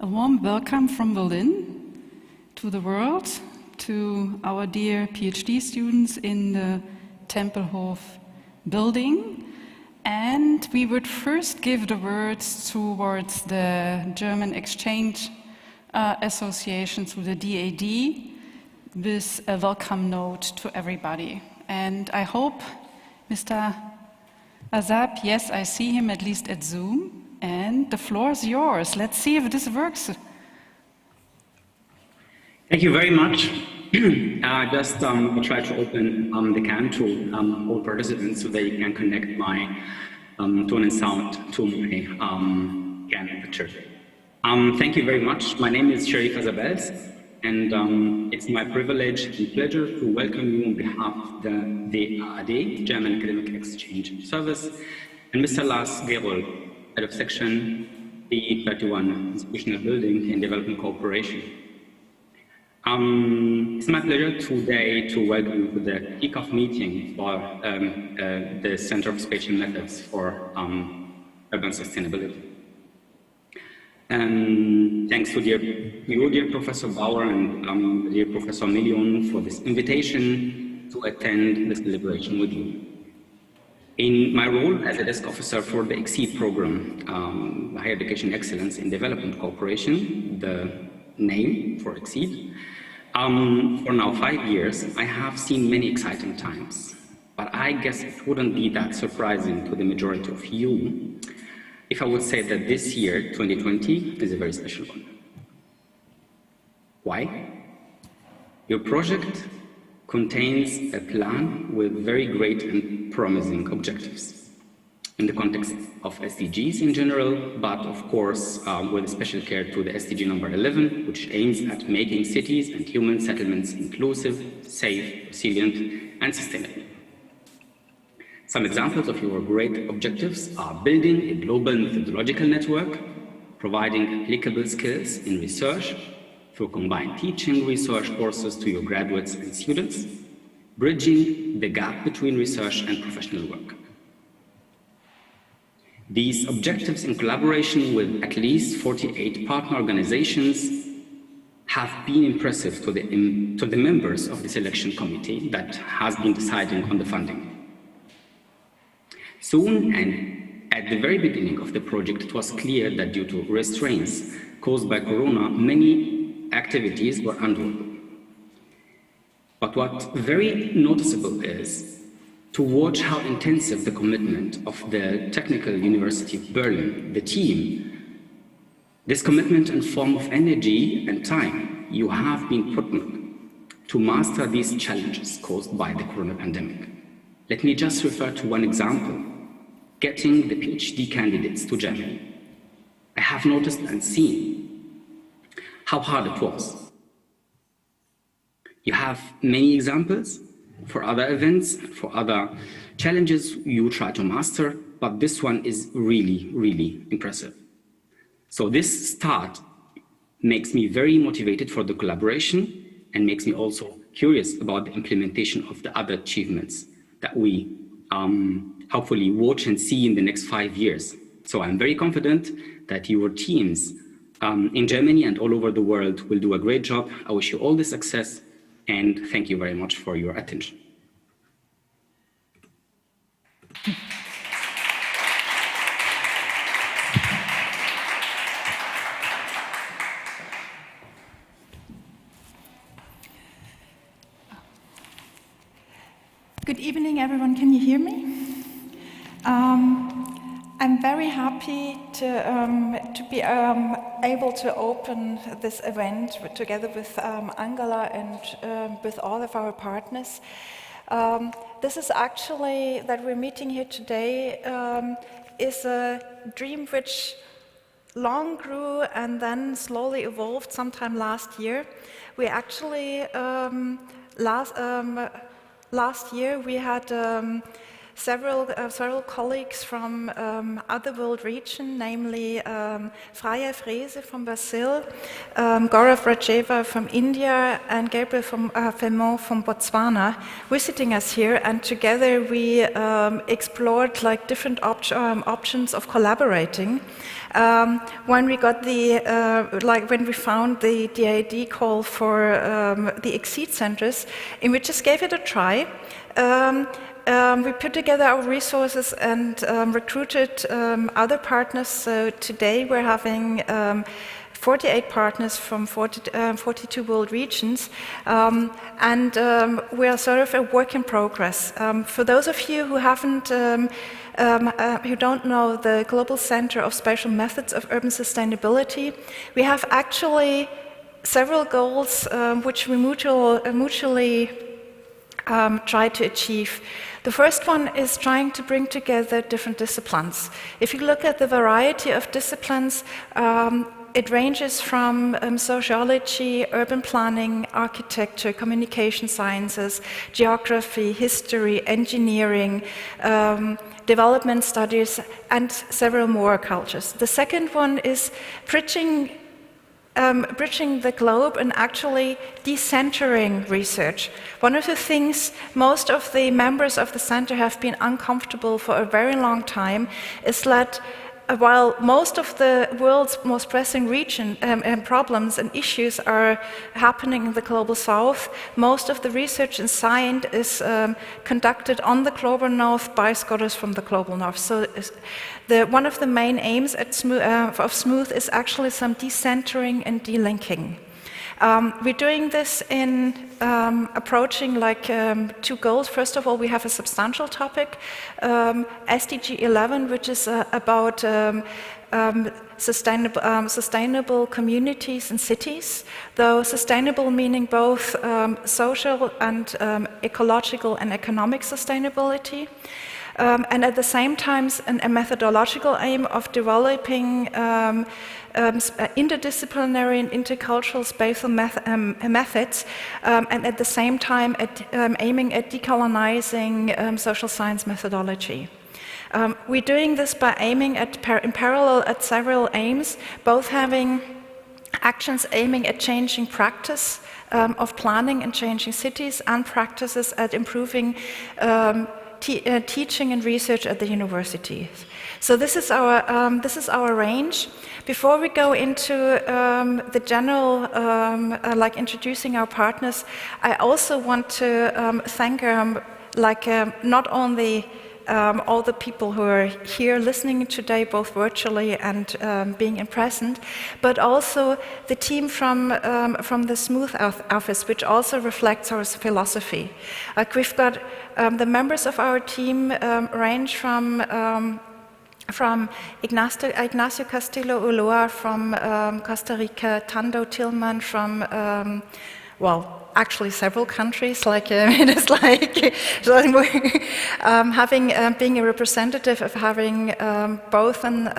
A warm welcome from Berlin to the world, to our dear PhD students in the Tempelhof building. And we would first give the words towards the German Exchange Association, to the DAAD, with a welcome note to everybody. And I hope Mr. Azab, yes, I see him at least at Zoom, and the floor is yours. Let's see if this works. Thank you very much. Just try to open the cam to all participants so they can connect my tone and sound to my cam picture. Thank you very much. My name is Sherif Azab-Els, and it's my privilege and pleasure to welcome you on behalf of the DAAD, German Academic Exchange Service, and Mr. Lars Gabriel, Head of Section E31, Institutional Building and Development Cooperation. It's my pleasure today to welcome you to the kickoff meeting for the Center of Spatial Methods for Urban Sustainability. And thanks to you, dear Professor Baur and dear Professor Million for this invitation to attend this deliberation with you. In my role as a desk officer for the SMUS program, Higher Education Excellence in Development Cooperation, the name for SMUS, for now 5 years, I have seen many exciting times, but I guess it wouldn't be that surprising to the majority of you if I would say that this year, 2020, is a very special one. Why? Your project contains a plan with very great and promising objectives in the context of SDGs in general, but of course with special care to the SDG number 11, which aims at making cities and human settlements inclusive, safe, resilient, and sustainable. Some examples of your great objectives are building a global methodological network, providing applicable skills in research through combined teaching research courses to your graduates and students, bridging the gap between research and professional work. These objectives, in collaboration with at least 48 partner organizations, have been impressive to the members of the selection committee that has been deciding on the funding. Soon, and at the very beginning of the project, it was clear that due to restraints caused by Corona, many activities were underway. But what very noticeable is to watch how intensive the commitment of the Technical University of Berlin, the team, this commitment and form of energy and time you have been putting to master these challenges caused by the Corona pandemic. Let me just refer to one example, getting the PhD candidates to Germany. I have noticed and seen how hard it was. You have many examples for other events, for other challenges you try to master, but this one is really, really impressive. So this start makes me very motivated for the collaboration and makes me also curious about the implementation of the other achievements that we hopefully watch and see in the next 5 years. So I'm very confident that your teams in Germany and all over the world will do a great job. I wish you all the success and thank you very much for your attention. Good evening, everyone. Can you hear me? I'm very happy to be able to open this event together with Angela and with all of our partners. This is actually, that we're meeting here today, is a dream which long grew and then slowly evolved sometime last year. We actually, last year we had several colleagues from other world regions, namely Fraya Frehse from Brazil, Gaurav Raheja from India, and Gabriel from Faimau from Botswana, visiting us here, and together we explored like different options of collaborating. When we got when we found the DAAD call for the Exceed centers, and we just gave it a try. We put together our resources and recruited other partners. So today we're having 48 partners from 42 world regions, and we are sort of a work in progress. For those of you who haven't who don't know the Global Center of Spatial Methods of Urban Sustainability, we have actually several goals which we mutually try to achieve. The first one is trying to bring together different disciplines. If you look at the variety of disciplines, it ranges from sociology, urban planning, architecture, communication sciences, geography, history, engineering, development studies, and several more cultures. The second one is bridging the globe and actually decentering research. One of the things most of the members of the center have been uncomfortable for a very long time is that while most of the world's most pressing problems and issues are happening in the global south, most of the research and science is conducted on the global north by scholars from the global north. So one of the main aims of SMUS is actually some decentering and delinking. We're doing this in approaching like two goals. First of all, we have a substantial topic, SDG 11, which is about sustainable communities and cities, though sustainable meaning both social and ecological and economic sustainability. And at the same time, a methodological aim of developing interdisciplinary and intercultural spatial methods, and at the same time aiming at decolonizing social science methodology. We're doing this by aiming in parallel at several aims, both having actions aiming at changing practice of planning and changing cities, and practices at improving teaching and research at the universities. So this is our range. Before we go into the general, like introducing our partners, I also want to thank not only all the people who are here listening today, both virtually and being in present, but also the team from the SMUS office, which also reflects our philosophy. Like we've got the members of our team range from Ignacio Castillo Ulloa from Costa Rica, Tando Tillman from actually several countries, like it is like being a representative of having both an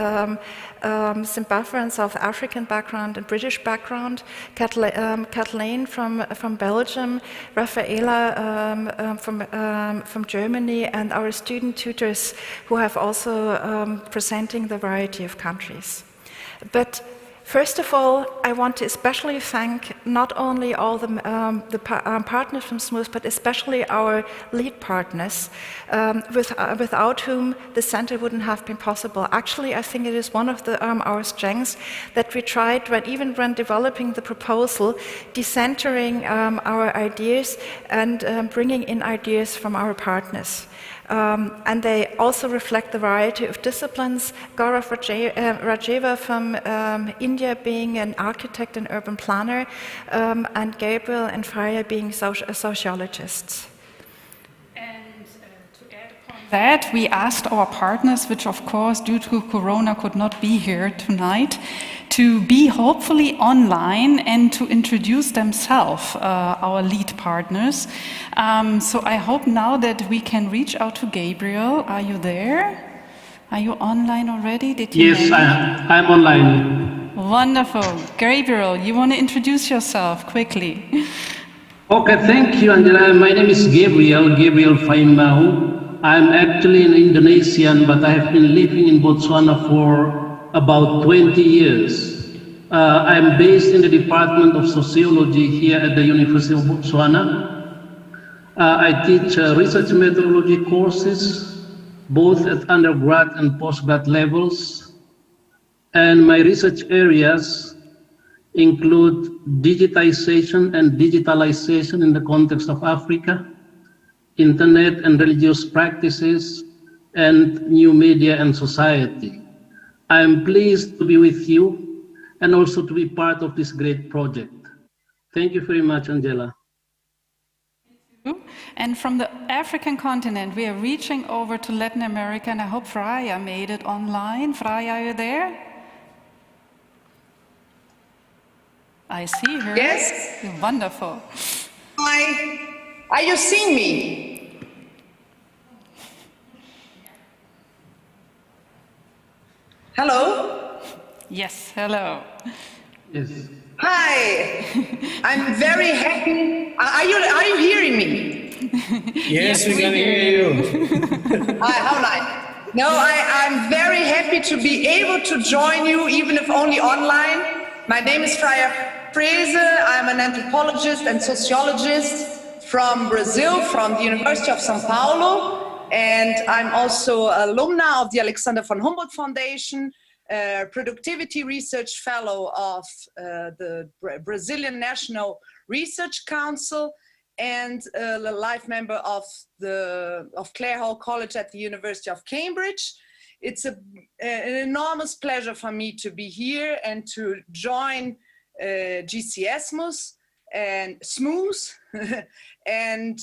Zimbabwean, South African background and British background, Kathleen from Belgium, Rafaela from Germany, and our student tutors who have also presenting the variety of countries. But first of all, I want to especially thank not only all the partners from SMUS, but especially our lead partners, without whom the center wouldn't have been possible. Actually, I think it is one of our strengths that we tried, even when developing the proposal, decentering our ideas and bringing in ideas from our partners. And they also reflect the variety of disciplines. Gaurav Raheja from India being an architect and urban planner, and Gabriel and Fraya being sociologists. And to add upon that, we asked our partners, which of course due to Corona could not be here tonight, to be hopefully online and to introduce themselves, our lead partners. So I hope now that we can reach out to Gabriel. Are you there? Are you online already? Yes, I'm online. Wonderful. Gabriel, you want to introduce yourself quickly? Okay, thank you, Angela. My name is Gabriel Faimau. I'm actually an Indonesian, but I have been living in Botswana for about 20 years. I'm based in the Department of Sociology here at the University of Botswana. I teach research methodology courses, both at undergrad and postgrad levels. And my research areas include digitization and digitalization in the context of Africa, internet and religious practices, and new media and society. I am pleased to be with you and also to be part of this great project. Thank you very much, Angela. And from the African continent, we are reaching over to Latin America, and I hope Fraya made it online. Fraya, are you there? I see her. Yes. Wonderful. Hi. Are you seeing me? Hello? Yes, hello. Yes. Hi. I'm very happy. Are you hearing me? Yes, we can hear you. Hi, how nice. No, I'm very happy to be able to join you, even if only online. My name is Frehse. I'm an anthropologist and sociologist from Brazil, from the University of São Paulo. And I'm also alumna of the Alexander von Humboldt Foundation, productivity research fellow of the Brazilian National Research Council, and a life member of Clare Hall College at the University of Cambridge. It's an enormous pleasure for me to be here and to join GCSMUS and SMUS. And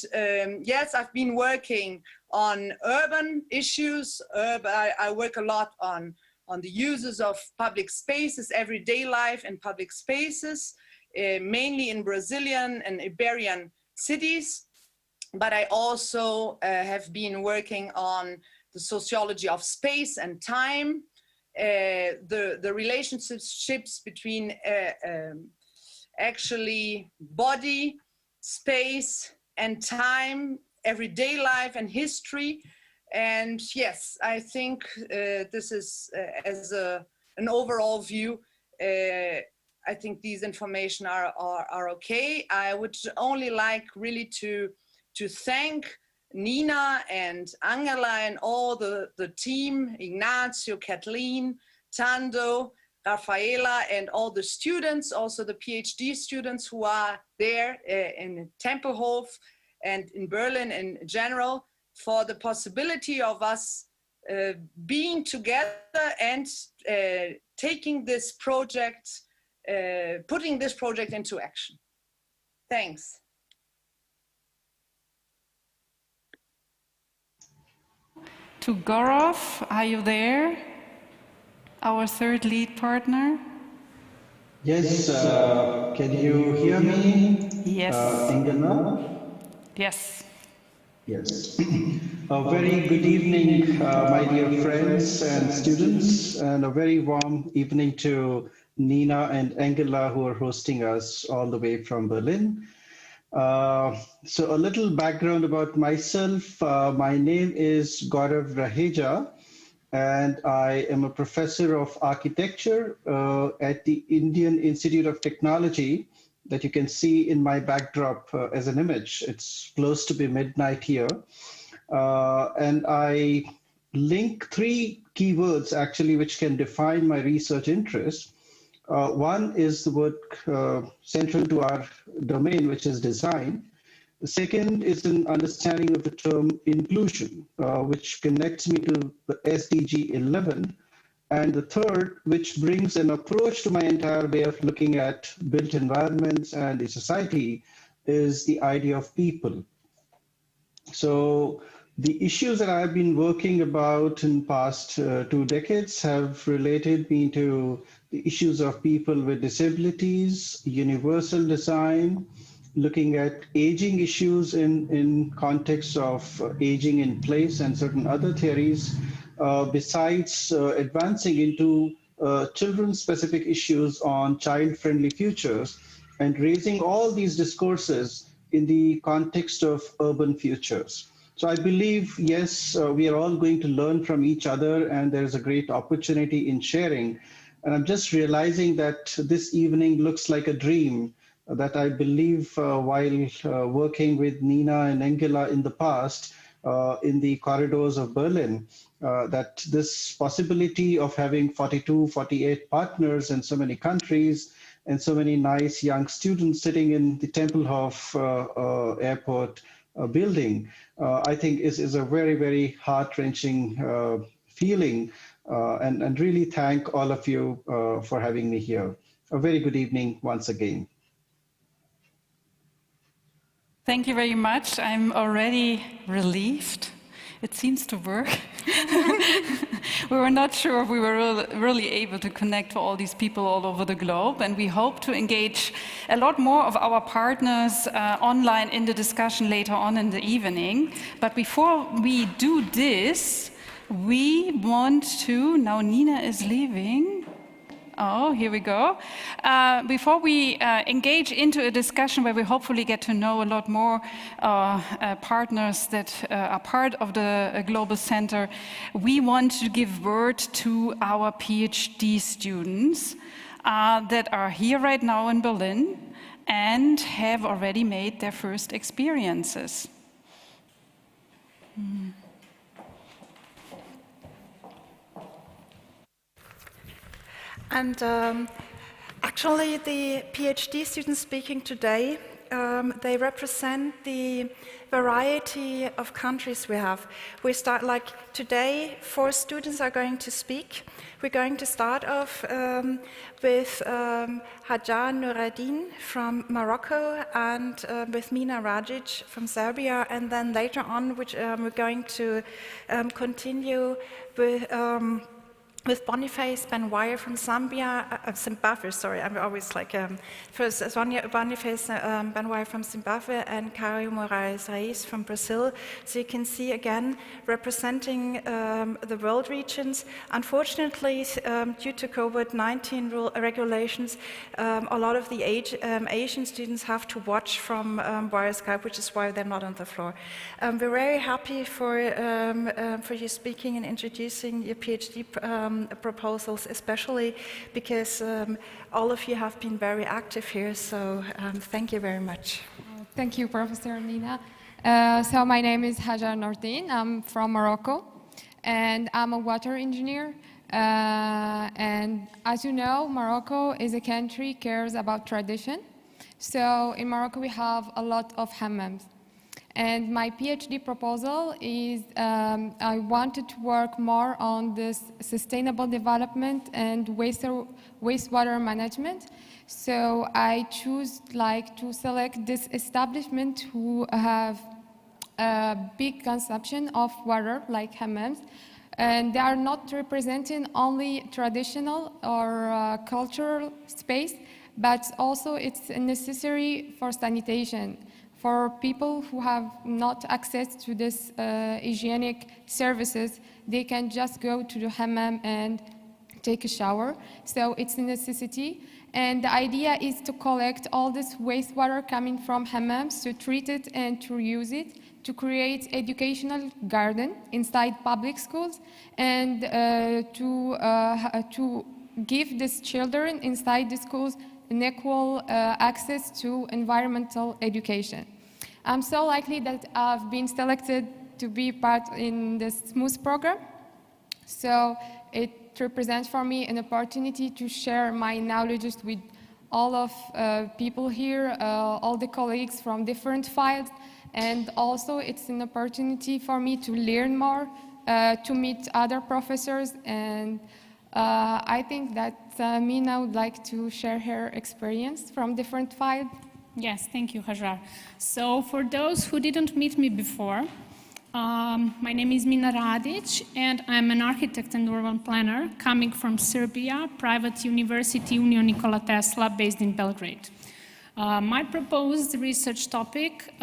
yes, I've been working on urban issues. I work a lot on the uses of public spaces, everyday life in public spaces, mainly in Brazilian and Iberian cities. But I also have been working on the sociology of space and time, the relationships between actually body, space, and time, everyday life and history. And yes, I think this is as an overall view, I think these information are okay. I would only like really to thank Nina and Angela and all the team, Ignacio, Kathleen, Tando, Rafaela, and all the students, also the PhD students who are there in Tempelhof and in Berlin in general, for the possibility of us being together and taking this project, putting this project into action. Thanks. To Gaurav, are you there? Our third lead partner. Yes, can you hear me? Yes. Ingana? Yes. Yes. A very good evening, my dear friends and students, and a very warm evening to Nina and Angela, who are hosting us all the way from Berlin. So a little background about myself. My name is Gaurav Raheja, and I am a professor of architecture at the Indian Institute of Technology that you can see in my backdrop as an image. It's close to be midnight here. And I link three keywords actually which can define my research interest. One is the word central to our domain, which is design. The second is an understanding of the term inclusion, which connects me to the SDG 11. And the third, which brings an approach to my entire way of looking at built environments and the society, is the idea of people. So the issues that I've been working about in past 2 decades have related me to the issues of people with disabilities, universal design, looking at aging issues in context of aging in place and certain other theories, besides advancing into children-specific issues on child-friendly futures and raising all these discourses in the context of urban futures. So I believe, yes, we are all going to learn from each other, and there's a great opportunity in sharing. And I'm just realizing that this evening looks like a dream that I believe while working with Nina and Angela in the past in the corridors of Berlin, that this possibility of having 42, 48 partners in so many countries and so many nice young students sitting in the Tempelhof airport building, I think is a very, very heart-wrenching feeling, and really thank all of you for having me here. A very good evening once again. Thank you very much. I'm already relieved. It seems to work. We were not sure if we were really able to connect to all these people all over the globe, and we hope to engage a lot more of our partners online in the discussion later on in the evening. But before we do this, we want to, now Nina is leaving. Oh, here we go. Before we engage into a discussion where we hopefully get to know a lot more partners that are part of the Global Center, we want to give word to our PhD students that are here right now in Berlin and have already made their first experiences. And actually, the PhD students speaking today, they represent the variety of countries we have. We start, like today, 4 students are going to speak. We're going to start off with Hajar Nourredine from Morocco and with Mina Radić from Serbia. And then later on, we're going to continue with Boniface, Bwanyire from Zimbabwe, sorry, I'm always like, first Boniface, Bwanyire from Zimbabwe, and Caio, Moraes, Reis from Brazil. So you can see again, representing the world regions. Unfortunately, due to COVID-19 regulations, a lot of the Asian students have to watch from via Skype, which is why they're not on the floor. We're very happy for you speaking and introducing your PhD proposals, especially because all of you have been very active here, so thank you very much. Thank you, Professor Mina. So my name is Hajar Nourredine. I'm from Morocco, and I'm a water engineer. And as you know, Morocco is a country cares about tradition. So in Morocco, we have a lot of hammams. And my PhD proposal is I wanted to work more on this sustainable development and wastewater management. So I choose to select this establishment who have a big consumption of water, like hammams. And they are not representing only traditional or cultural space, but also it's necessary for sanitation. For people who have not access to this hygienic services, they can just go to the hammam and take a shower. So it's a necessity. And the idea is to collect all this wastewater coming from hammams, to treat it and to reuse it, to create educational garden inside public schools, and to give these children inside the schools an equal access to environmental education. I'm so lucky that I've been selected to be part in the SMUS program. So it represents for me an opportunity to share my knowledge with all of people here, all the colleagues from different fields, and also it's an opportunity for me to learn more, to meet other professors, and I think that Mina would like to share her experience from different fields. Yes, thank you, Hajar. So for those who didn't meet me before, my name is Mina Radić, and I'm an architect and urban planner coming from Serbia, private university Union Nikola Tesla, based in Belgrade. My proposed research topic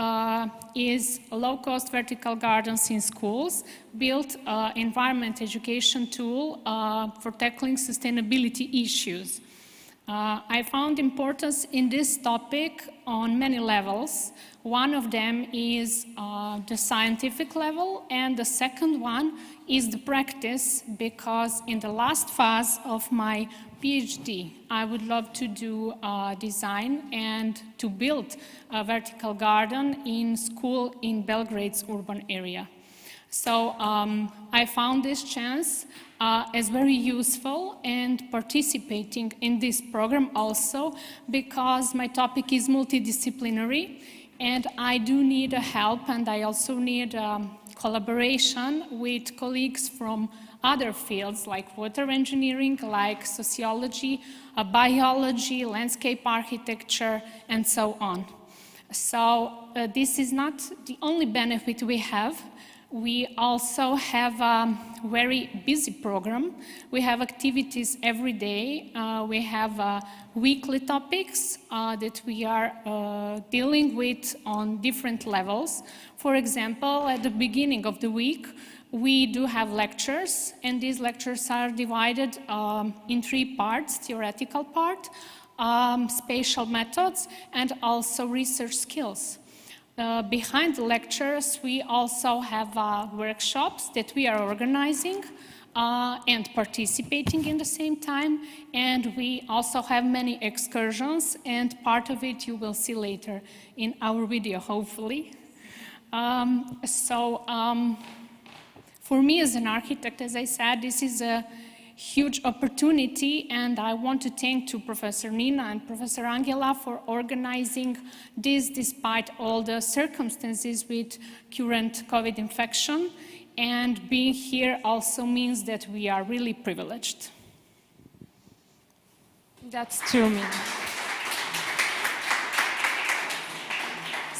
is low-cost vertical gardens in schools, built environment education tool for tackling sustainability issues. I found importance in this topic on many levels. One of them is the scientific level, and the second one is the practice, because in the last phase of my PhD, I would love to do design and to build a vertical garden in school in Belgrade's urban area. So I found this chance as very useful, and participating in this program also because my topic is multidisciplinary and I do need help, and I also need collaboration with colleagues from other fields like water engineering, like sociology, biology, landscape architecture, and so on. So this is not the only benefit we have. We also have a very busy program. We have activities every day. We have weekly topics that we are dealing with on different levels. For example, at the beginning of the week, we do have lectures, and these lectures are divided in 3 parts: theoretical part, spatial methods, and also research skills. Behind the lectures, we also have workshops that we are organizing and participating in the same time, and we also have many excursions, and part of it you will see later in our video, hopefully. For me as an architect, as I said, this is a huge opportunity, and I want to thank to Professor Mina and Professor Angela for organizing this despite all the circumstances with current COVID infection, and being here also means that we are really privileged. That's true, Mina.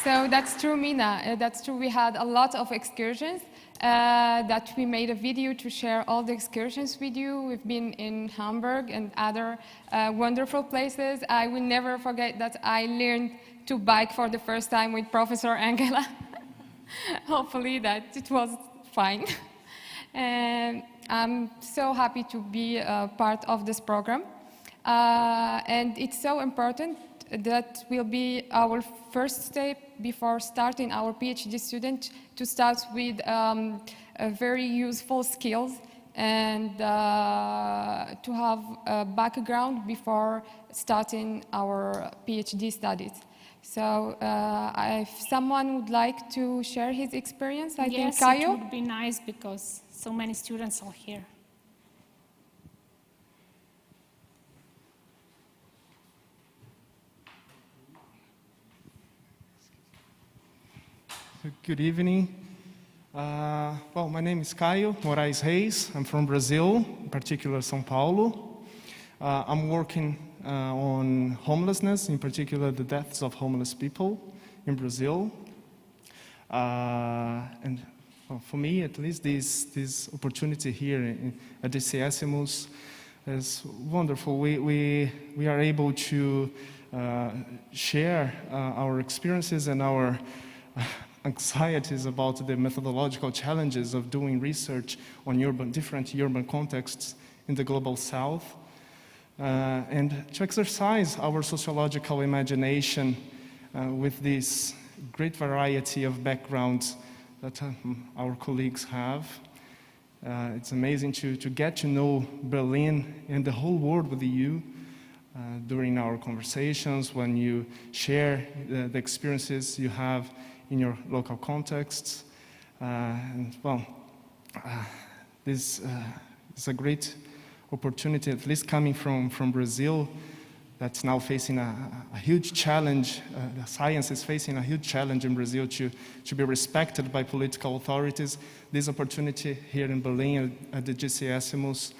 So that's true, Mina. That's true. We had a lot of excursions. That we made a video to share all the excursions with you. We've been in Hamburg and other wonderful places. I will never forget that I learned to bike for the first time with Professor Angela. Hopefully that it was fine. And I'm so happy to be a part of this program. And it's so important. That will be our first step before starting our PhD student to start with very useful skills and to have a background before starting our PhD studies. So if someone would like to share his experience, I think Caio. Yes, it would be nice because so many students are here. Good evening. Well, my name is Caio, Moraes Reis. I'm from Brazil, in particular São Paulo. I'm working on homelessness, in particular the deaths of homeless people in Brazil. And well, for me, at least, this opportunity here at the SMUS is wonderful. We are able to share our experiences and our anxieties about the methodological challenges of doing research on different urban contexts in the global south, and to exercise our sociological imagination with this great variety of backgrounds that our colleagues have. It's amazing to get to know Berlin and the whole world with you during our conversations, when you share the experiences you have in your local contexts. And well, this is a great opportunity, at least coming from Brazil, that's now facing a huge challenge. Science is facing a huge challenge in Brazil to be respected by political authorities. This opportunity here in Berlin at the GCSMUS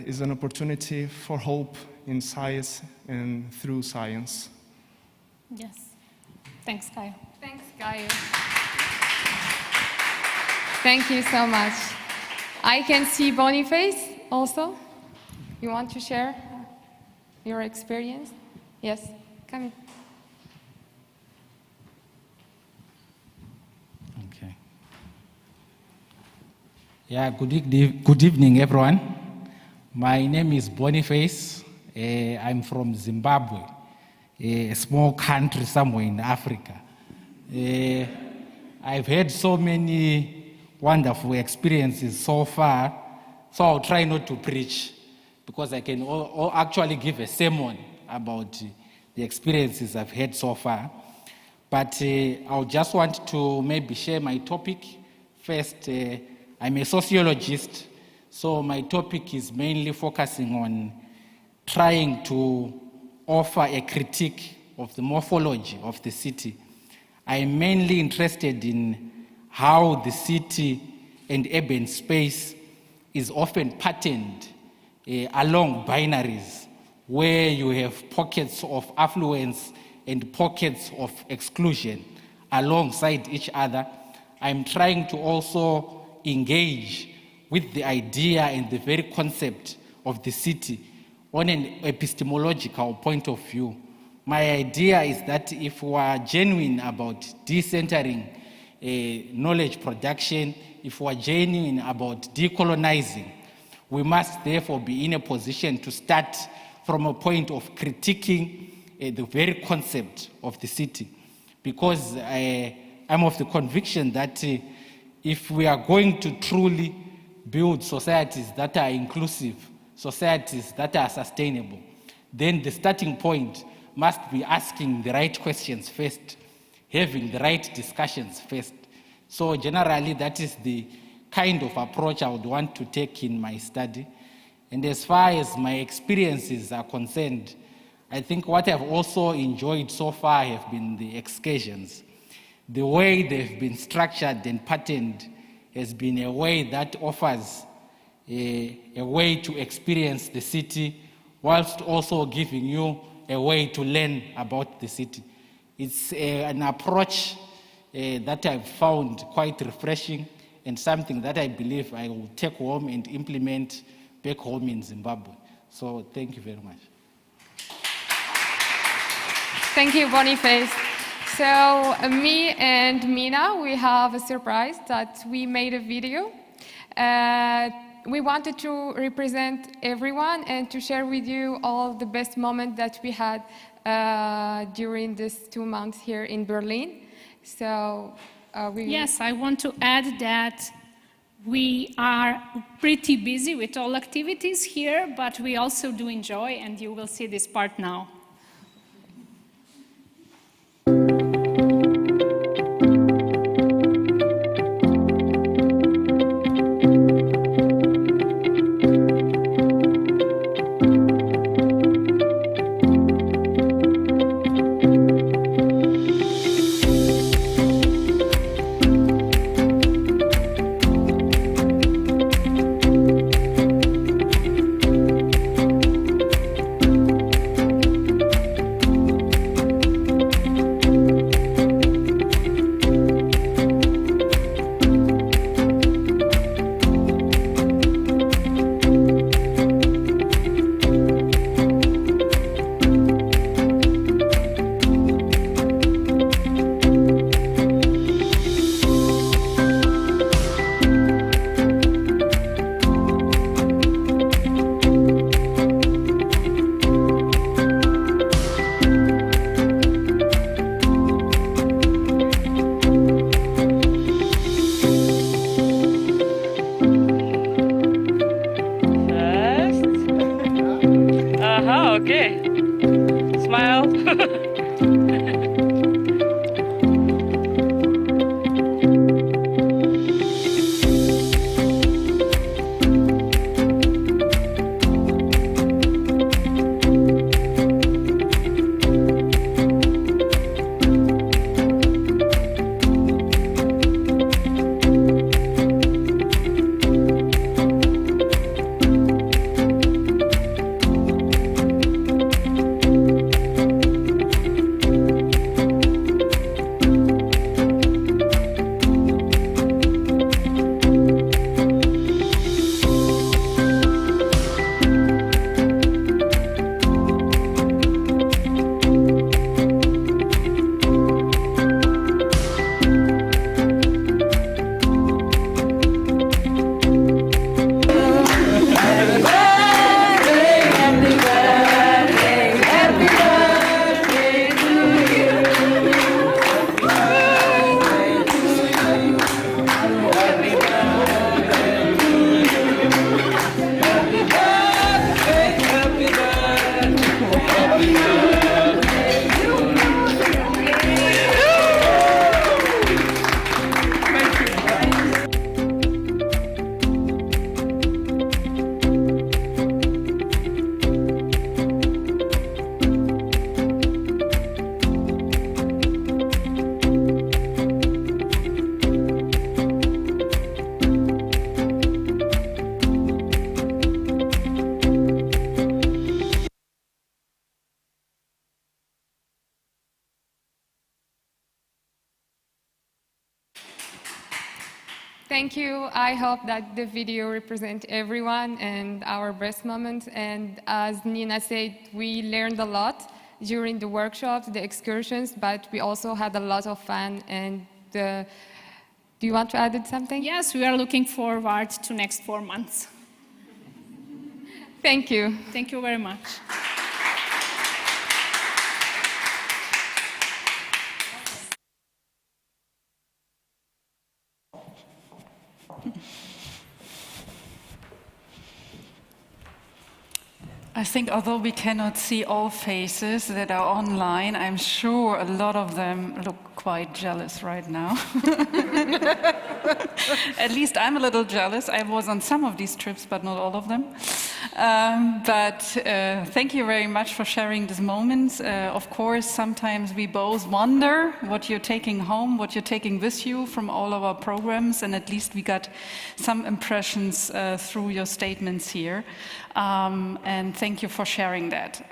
is an opportunity for hope in science and through science. Yes. Thanks, Caio. Thanks, Caio. Thank you so much. I can see Boniface also. You want to share your experience? Yes, come in. Okay. Yeah, good evening, everyone. My name is Boniface, I'm from Zimbabwe, a small country somewhere in Africa. I've had so many wonderful experiences so far, so I'll try not to preach, because I can actually give a sermon about the experiences I've had so far. But I just want to maybe share my topic. First, I'm a sociologist, so my topic is mainly focusing on trying to offer a critique of the morphology of the city. I'm mainly interested in how the city and urban space is often patterned along binaries, where you have pockets of affluence and pockets of exclusion alongside each other. I'm trying to also engage with the idea and the very concept of the city on an epistemological point of view. My idea is that if we are genuine about decentering knowledge production, if we are genuine about decolonizing, we must therefore be in a position to start from a point of critiquing the very concept of the city. Because I'm of the conviction that if we are going to truly build societies that are inclusive, societies that are sustainable, then the starting point must be asking the right questions first, having the right discussions first. So generally, that is the kind of approach I would want to take in my study. And as far as my experiences are concerned, I think what I've also enjoyed so far have been the excursions. The way they've been structured and patterned has been a way that offers a way to experience the city, whilst also giving you a way to learn about the city. It's an approach that I've found quite refreshing and something that I believe I will take home and implement back home in Zimbabwe. So thank you very much. Thank you, Boniface. So me and Mina, we have a surprise that we made a video. We wanted to represent everyone and to share with you all the best moments that we had during these 2 months here in Berlin. So Yes, I want to add that we are pretty busy with all activities here, but we also do enjoy, and you will see this part now. Okay. Smile. Thank you. I hope that the video represents everyone and our best moments. And as Nina said, we learned a lot during the workshops, the excursions, but we also had a lot of fun. And do you want to add something? Yes, we are looking forward to next 4 months. Thank you. Thank you very much. I think although we cannot see all faces that are online, I'm sure a lot of them look quite jealous right now. At least I'm a little jealous. I was on some of these trips, but not all of them. Thank you very much for sharing these moments. Of course, sometimes we both wonder what you're taking home, what you're taking with you from all of our programs, and at least we got some impressions through your statements here. And thank you for sharing that.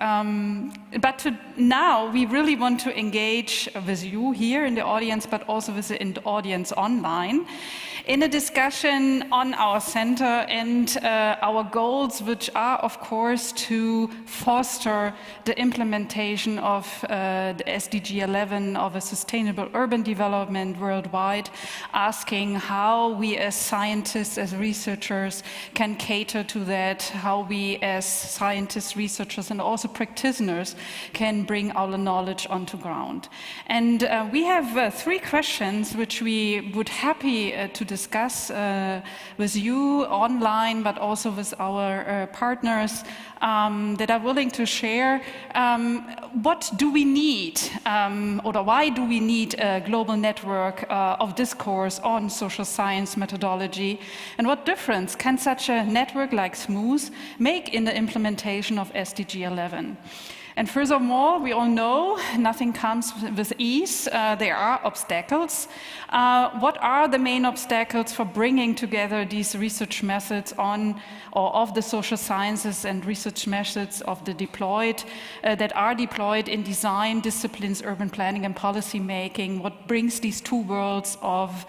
Now we really want to engage with you here in the audience, but also with the audience online, in a discussion on our center and our goals, which are, of course, to foster the implementation of the SDG 11 of a sustainable urban development worldwide, asking how we as scientists, as researchers, can cater to that, how we as scientists, researchers, and also practitioners can bring our knowledge onto ground. And we have 3 questions which we would happy to discuss with you online, but also with our partners that are willing to share. What do we need, or why do we need a global network of discourse on social science methodology? And what difference can such a network like SMUS make in the implementation of SDG 11? And furthermore, we all know nothing comes with ease. There are obstacles. What are the main obstacles for bringing together these research methods on or of the social sciences and research methods of the deployed that are deployed in design disciplines, urban planning, and policy making? What brings these 2 worlds of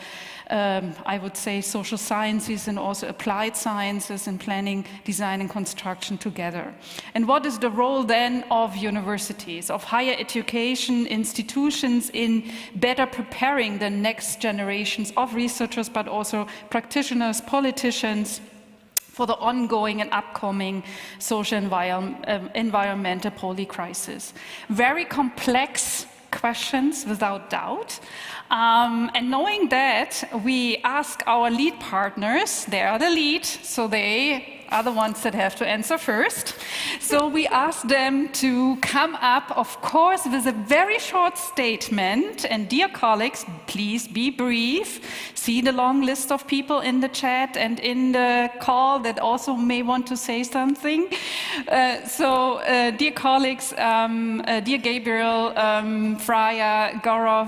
I would say social sciences and also applied sciences in planning, design, and construction together? And what is the role then of universities, of higher education institutions in better preparing the next generations of researchers, but also practitioners, politicians, for the ongoing and upcoming social environmental poly-crisis? Very complex questions, without doubt. And knowing that, we ask our lead partners, they are the lead, so they are the ones that have to answer first. So we ask them to come up, of course, with a very short statement. And dear colleagues, please be brief. See the long list of people in the chat and in the call that also may want to say something. Dear colleagues, dear Gabriel, Fraya, Gaurav,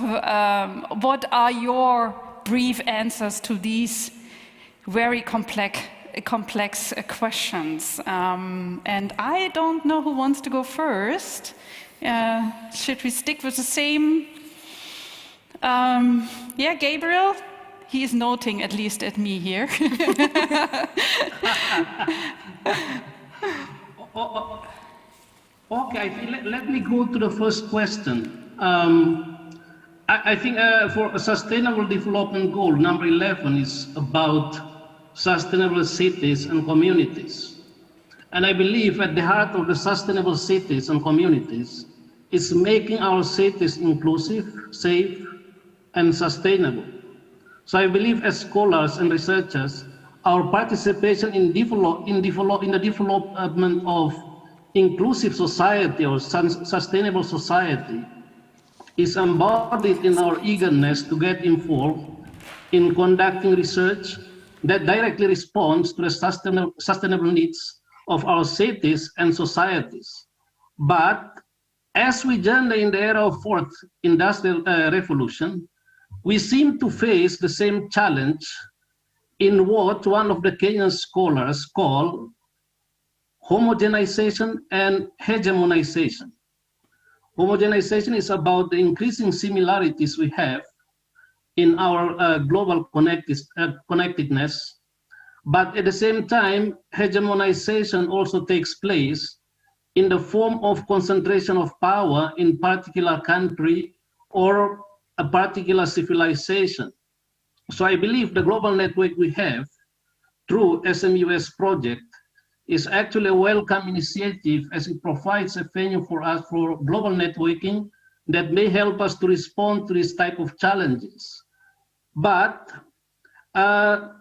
what are your brief answers to these very complex questions? And I don't know who wants to go first. Should we stick with the same? Yeah, Gabriel? He is noting at least at me here. Okay, let me go to the first question. I think for a sustainable development goal, number 11 is about sustainable cities and communities. And I believe at the heart of the sustainable cities and communities is making our cities inclusive, safe, and sustainable. So I believe as scholars and researchers, our participation in the development of inclusive society or sustainable society is embodied in our eagerness to get involved in conducting research that directly responds to the sustainable needs of our cities and societies. But as we journey in the era of fourth industrial revolution, we seem to face the same challenge in what one of the Kenyan scholars call homogenization and hegemonization. Homogenization is about the increasing similarities we have in our global connectedness. But at the same time, hegemonization also takes place in the form of concentration of power in particular country or a particular civilization. So I believe the global network we have through SMUS project is actually a welcome initiative, as it provides a venue for us for global networking that may help us to respond to this type of challenges. But,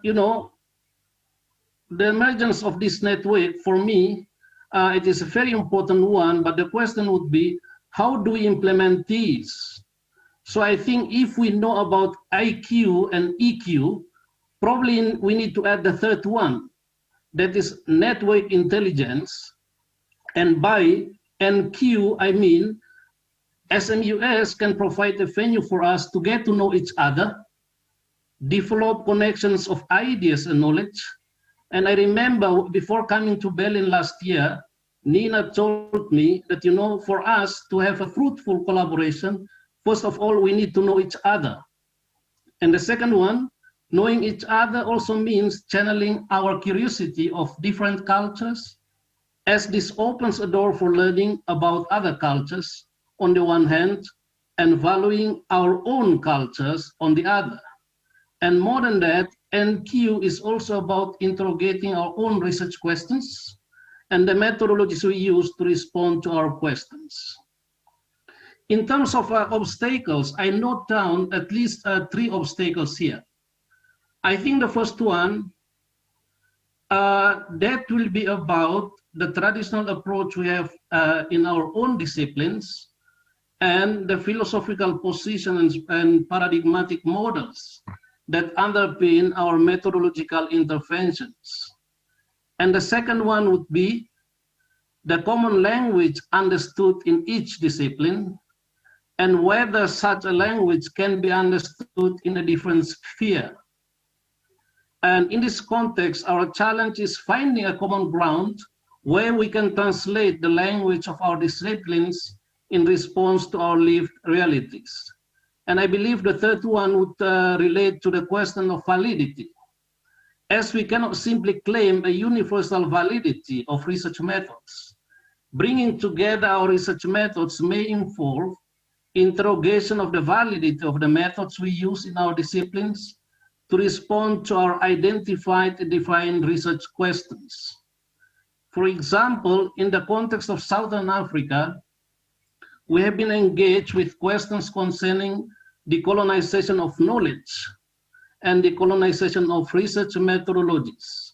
you know, the emergence of this network, for me, it is a very important one, but the question would be, how do we implement these? So I think if we know about IQ and EQ, probably we need to add the third one, that is network intelligence. And by NQ, I mean SMUS can provide a venue for us to get to know each other, develop connections of ideas and knowledge. And I remember before coming to Berlin last year, Nina told me that, you know, for us to have a fruitful collaboration, first of all, we need to know each other. And the second one, knowing each other also means channeling our curiosity of different cultures, as this opens a door for learning about other cultures on the one hand, and valuing our own cultures on the other. And more than that, NQ is also about interrogating our own research questions and the methodologies we use to respond to our questions. In terms of obstacles, I note down at least 3 obstacles here. I think the first one, that will be about the traditional approach we have in our own disciplines and the philosophical positions and paradigmatic models that underpin our methodological interventions. And the second one would be the common language understood in each discipline and whether such a language can be understood in a different sphere. And in this context, our challenge is finding a common ground where we can translate the language of our disciplines in response to our lived realities. And I believe the third one would relate to the question of validity, as we cannot simply claim a universal validity of research methods. Bringing together our research methods may involve interrogation of the validity of the methods we use in our disciplines to respond to our identified and defined research questions. For example, in the context of Southern Africa, we have been engaged with questions concerning decolonization of knowledge and decolonization of research methodologies.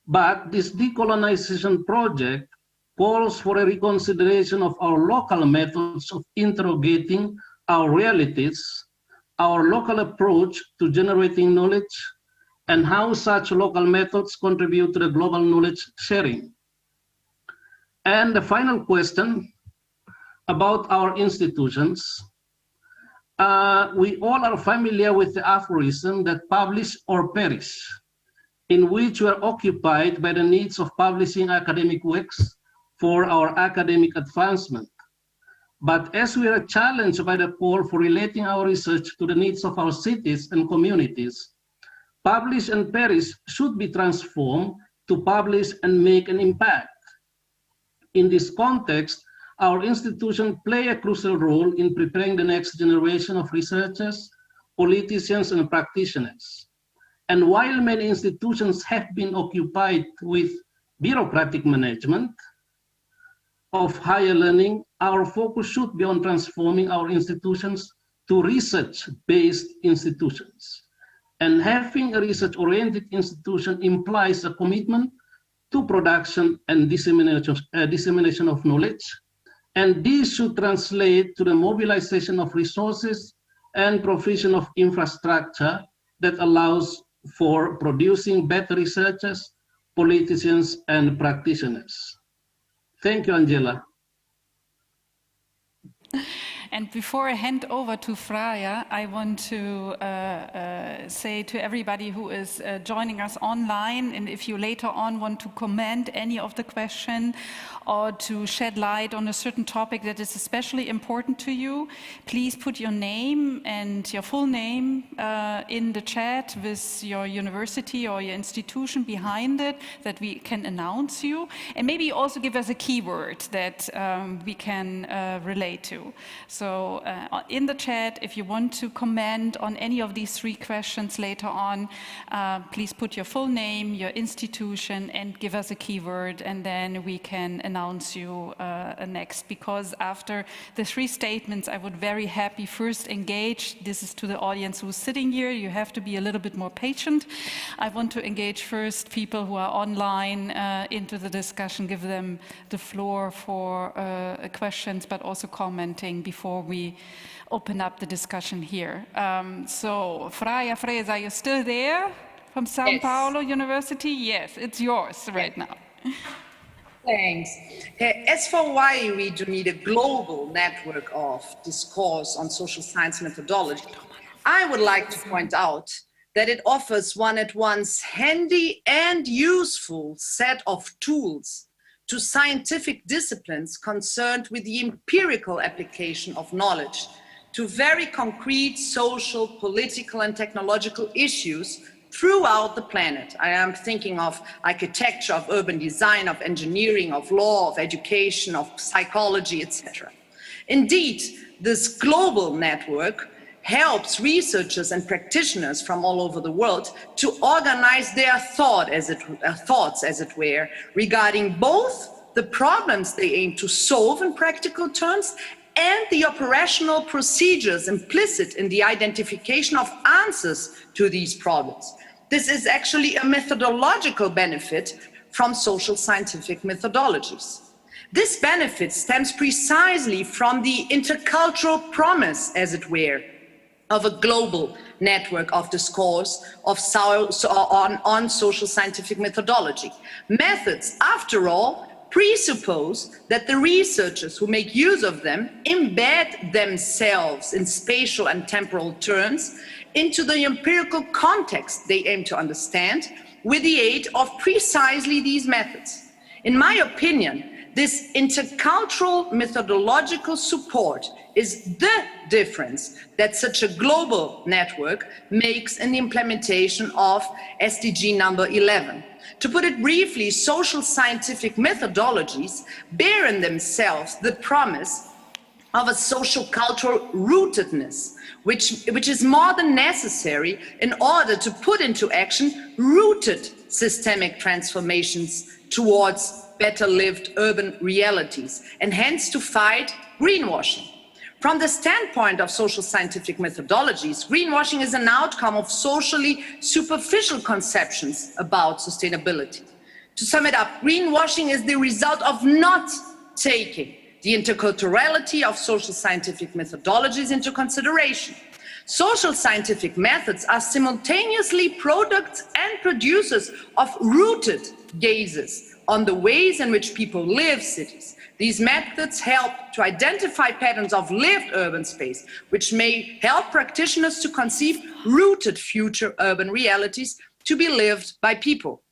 But this decolonization project calls for a reconsideration of our local methods of interrogating our realities, our local approach to generating knowledge, and how such local methods contribute to the global knowledge sharing. And the final question about our institutions. We all are familiar with the aphorism that publish or perish, in which we are occupied by the needs of publishing academic works for our academic advancement. But as we are challenged by the call for relating our research to the needs of our cities and communities, publish and perish should be transformed to publish and make an impact. In this context, our institution play a crucial role in preparing the next generation of researchers, politicians, and practitioners. And while many institutions have been occupied with bureaucratic management of higher learning, our focus should be on transforming our institutions to research-based institutions. And having a research-oriented institution implies a commitment to production and dissemination of knowledge. And this should translate to the mobilization of resources and provision of infrastructure that allows for producing better researchers, politicians, and practitioners. Thank you, Angela. And before I hand over to Fraya, I want to say to everybody who is joining us online, and if you later on want to comment any of the question or to shed light on a certain topic that is especially important to you, please put your name and your full name in the chat with your university or your institution behind it, that we can announce you. And maybe also give us a keyword that we can relate to. So in the chat, if you want to comment on any of these 3 questions later on, please put your full name, your institution, and give us a keyword, and then we can announce you next. Because after the 3 statements, I would very happy first engage. This is to the audience who's sitting here. You have to be a little bit more patient. I want to engage first people who are online into the discussion, give them the floor for questions, but also commenting before we open up the discussion here. So, Fraya, Frehse, are you still there from São Paulo University? Yes, it's yours right now. Thanks. As for why we do need a global network of discourse on social science methodology, I would like to point out that it offers one at once handy and useful set of tools to scientific disciplines concerned with the empirical application of knowledge to very concrete social, political, and technological issues throughout the planet. I am thinking of architecture, of urban design, of engineering, of law, of education, of psychology, etc. Indeed, this global network helps researchers and practitioners from all over the world to organize their thoughts, as it were, regarding both the problems they aim to solve in practical terms and the operational procedures implicit in the identification of answers to these problems. This is actually a methodological benefit from social scientific methodologies. This benefit stems precisely from the intercultural promise, as it were, of a global network of discourse on social scientific methodology. Methods, after all, presuppose that the researchers who make use of them embed themselves in spatial and temporal terms into the empirical context they aim to understand with the aid of precisely these methods. In my opinion, this intercultural methodological support is the difference that such a global network makes in the implementation of SDG number 11. To put it briefly, social scientific methodologies bear in themselves the promise of a social cultural rootedness, which is more than necessary in order to put into action rooted systemic transformations towards better lived urban realities, and hence to fight greenwashing. From the standpoint of social scientific methodologies, greenwashing is an outcome of socially superficial conceptions about sustainability. To sum it up, greenwashing is the result of not taking the interculturality of social scientific methodologies into consideration. Social scientific methods are simultaneously products and producers of rooted gazes on the ways in which people live cities. These methods help to identify patterns of lived urban space, which may help practitioners to conceive rooted future urban realities to be lived by people.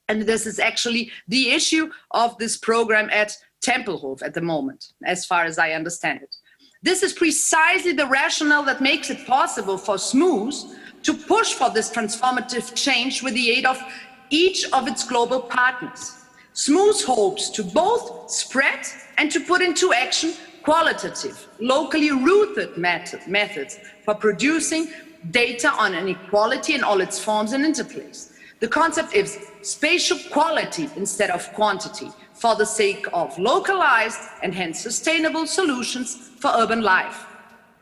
And this is actually the issue of this program at Tempelhof at the moment, as far as I understand it. This is precisely the rationale that makes it possible for SMUS to push for this transformative change with the aid of each of its global partners. SMUS hopes to both spread and to put into action qualitative, locally rooted methods for producing data on inequality in all its forms and interplays. The concept is spatial quality instead of quantity, for the sake of localized and hence sustainable solutions for urban life.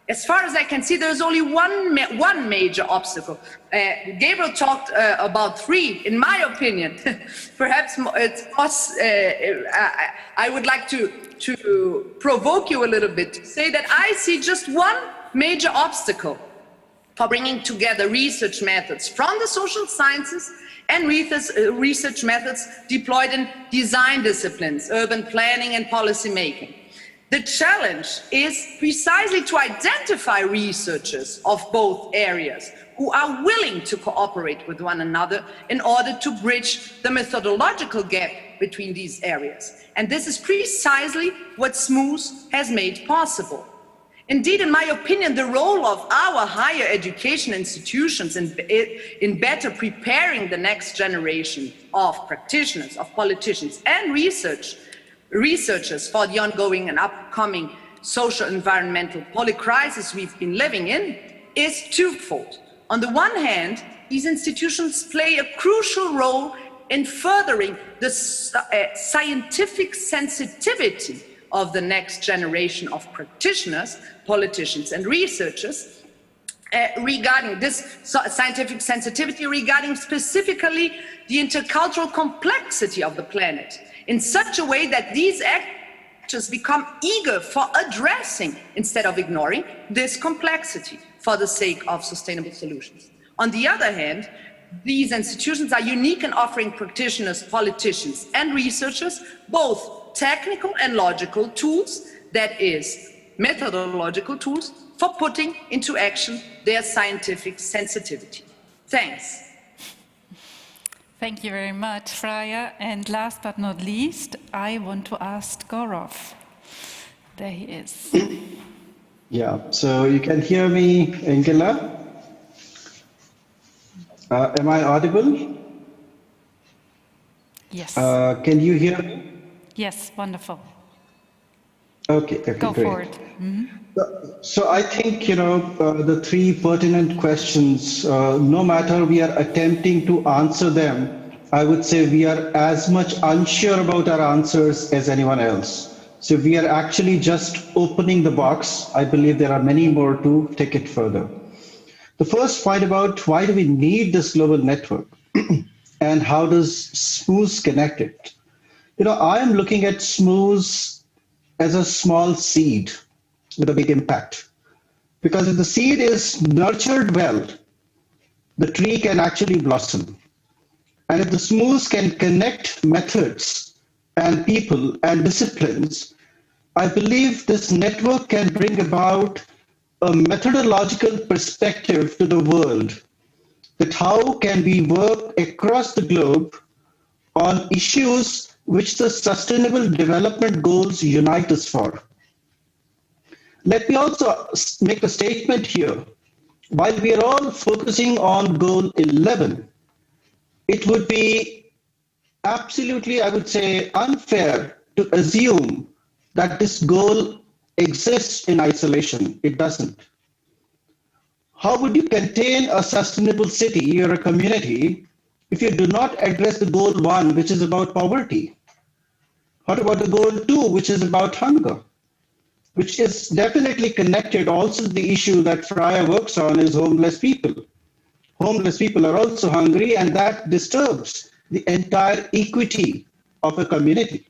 As far as I can see, there's only one major obstacle. Gabriel talked about 3, in my opinion. Perhaps I would like to provoke you a little bit, to say that I see just one major obstacle for bringing together research methods from the social sciences and research methods deployed in design disciplines, urban planning and policy making. The challenge is precisely to identify researchers of both areas who are willing to cooperate with one another in order to bridge the methodological gap between these areas. And this is precisely what SMUS has made possible. Indeed, in my opinion, the role of our higher education institutions in better preparing the next generation of practitioners, of politicians and researchers for the ongoing and upcoming social environmental polycrisis we've been living in is twofold. On the one hand, these institutions play a crucial role in furthering the scientific sensitivity of the next generation of practitioners, politicians and researchers regarding this scientific sensitivity regarding specifically the intercultural complexity of the planet in such a way that these actors become eager for addressing instead of ignoring this complexity for the sake of sustainable solutions. On the other hand, these institutions are unique in offering practitioners, politicians and researchers both technical and logical tools, that is, methodological tools, for putting into action their scientific sensitivity. Thanks. Thank you very much, Fraya. And last but not least, I want to ask Gaurav. There he is. Yeah, so you can hear me, Angela? Am I audible? Yes. Can you hear me? Yes, wonderful. Okay, Go great. for it. Mm-hmm. So I think, the three pertinent questions, no matter we are attempting to answer them, I would say we are as much unsure about our answers as anyone else. So we are actually just opening the box. I believe there are many more to take it further. The first point about why do we need this global network and how does SMUS connect it? I am looking at SMUS as a small seed with a big impact. Because if the seed is nurtured well, the tree can actually blossom. And if the SMUS can connect methods and people and disciplines, I believe this network can bring about a methodological perspective to the world, that how can we work across the globe on issues which the Sustainable Development Goals unite us for. Let me also make a statement here. While we are all focusing on Goal 11, it would be absolutely, I would say, unfair to assume that this goal exists in isolation. It doesn't. How would you contain a sustainable city or a community if you do not address the goal 1, which is about poverty? What about the goal 2, which is about hunger, which is definitely connected also to the issue that Fraya works on is homeless people. Homeless people are also hungry, and that disturbs the entire equity of a community.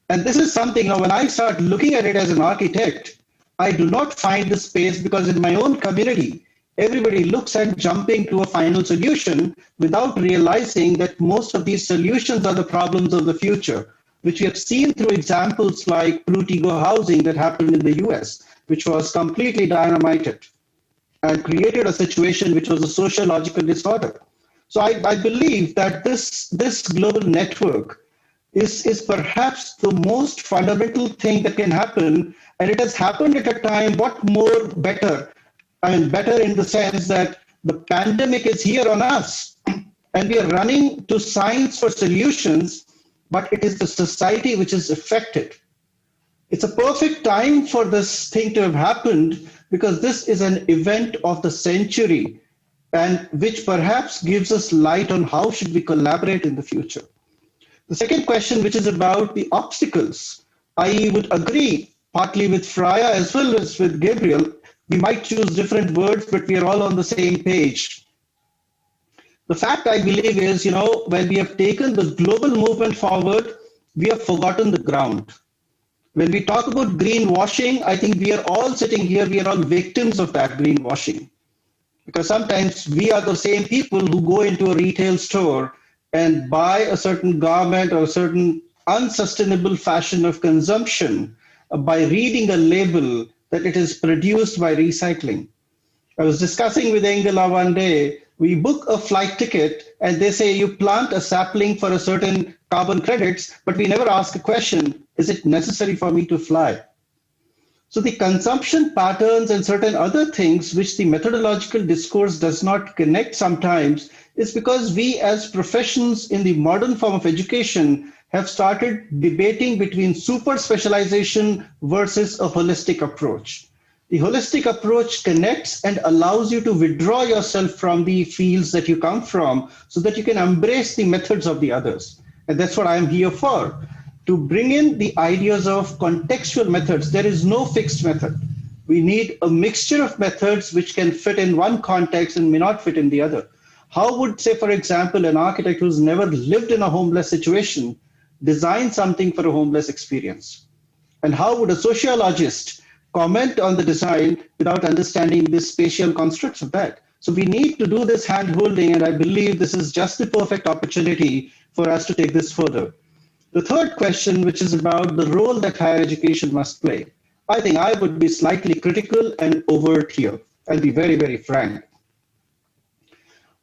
And this is something, when I start looking at it as an architect, I do not find the space because in my own community, everybody looks at jumping to a final solution without realizing that most of these solutions are the problems of the future, which we have seen through examples like Prutigo housing that happened in the US, which was completely dynamited and created a situation which was a sociological disorder. So I believe that this global network is perhaps the most fundamental thing that can happen, and it has happened at a time, what more better? I mean, better in the sense that the pandemic is here on us, and we are running to science for solutions, but it is the society which is affected. It's a perfect time for this thing to have happened because this is an event of the century and which perhaps gives us light on how should we collaborate in the future. The second question, which is about the obstacles, I would agree partly with Fraya as well as with Gabriel. We might choose different words, but we are all on the same page. The fact I believe is, when we have taken the global movement forward, we have forgotten the ground. When we talk about greenwashing, I think we are all sitting here, we are all victims of that greenwashing. Because sometimes we are the same people who go into a retail store and buy a certain garment or a certain unsustainable fashion of consumption. by reading a label that it is produced by recycling. I was discussing with Angela one day, we book a flight ticket and they say you plant a sapling for a certain carbon credits, but we never ask a question, is it necessary for me to fly? So the consumption patterns and certain other things which the methodological discourse does not connect sometimes is because we as professions in the modern form of education have started debating between super specialization versus a holistic approach. The holistic approach connects and allows you to withdraw yourself from the fields that you come from so that you can embrace the methods of the others. And that's what I'm here for, to bring in the ideas of contextual methods. There is no fixed method. We need a mixture of methods which can fit in one context and may not fit in the other. How would, say, for example, an architect who's never lived in a homeless situation design something for a homeless experience? And how would a sociologist comment on the design without understanding the spatial constructs of that? So we need to do this hand-holding, and I believe this is just the perfect opportunity for us to take this further. The third question, which is about the role that higher education must play, I think I would be slightly critical and overt here. I'll be very, very frank.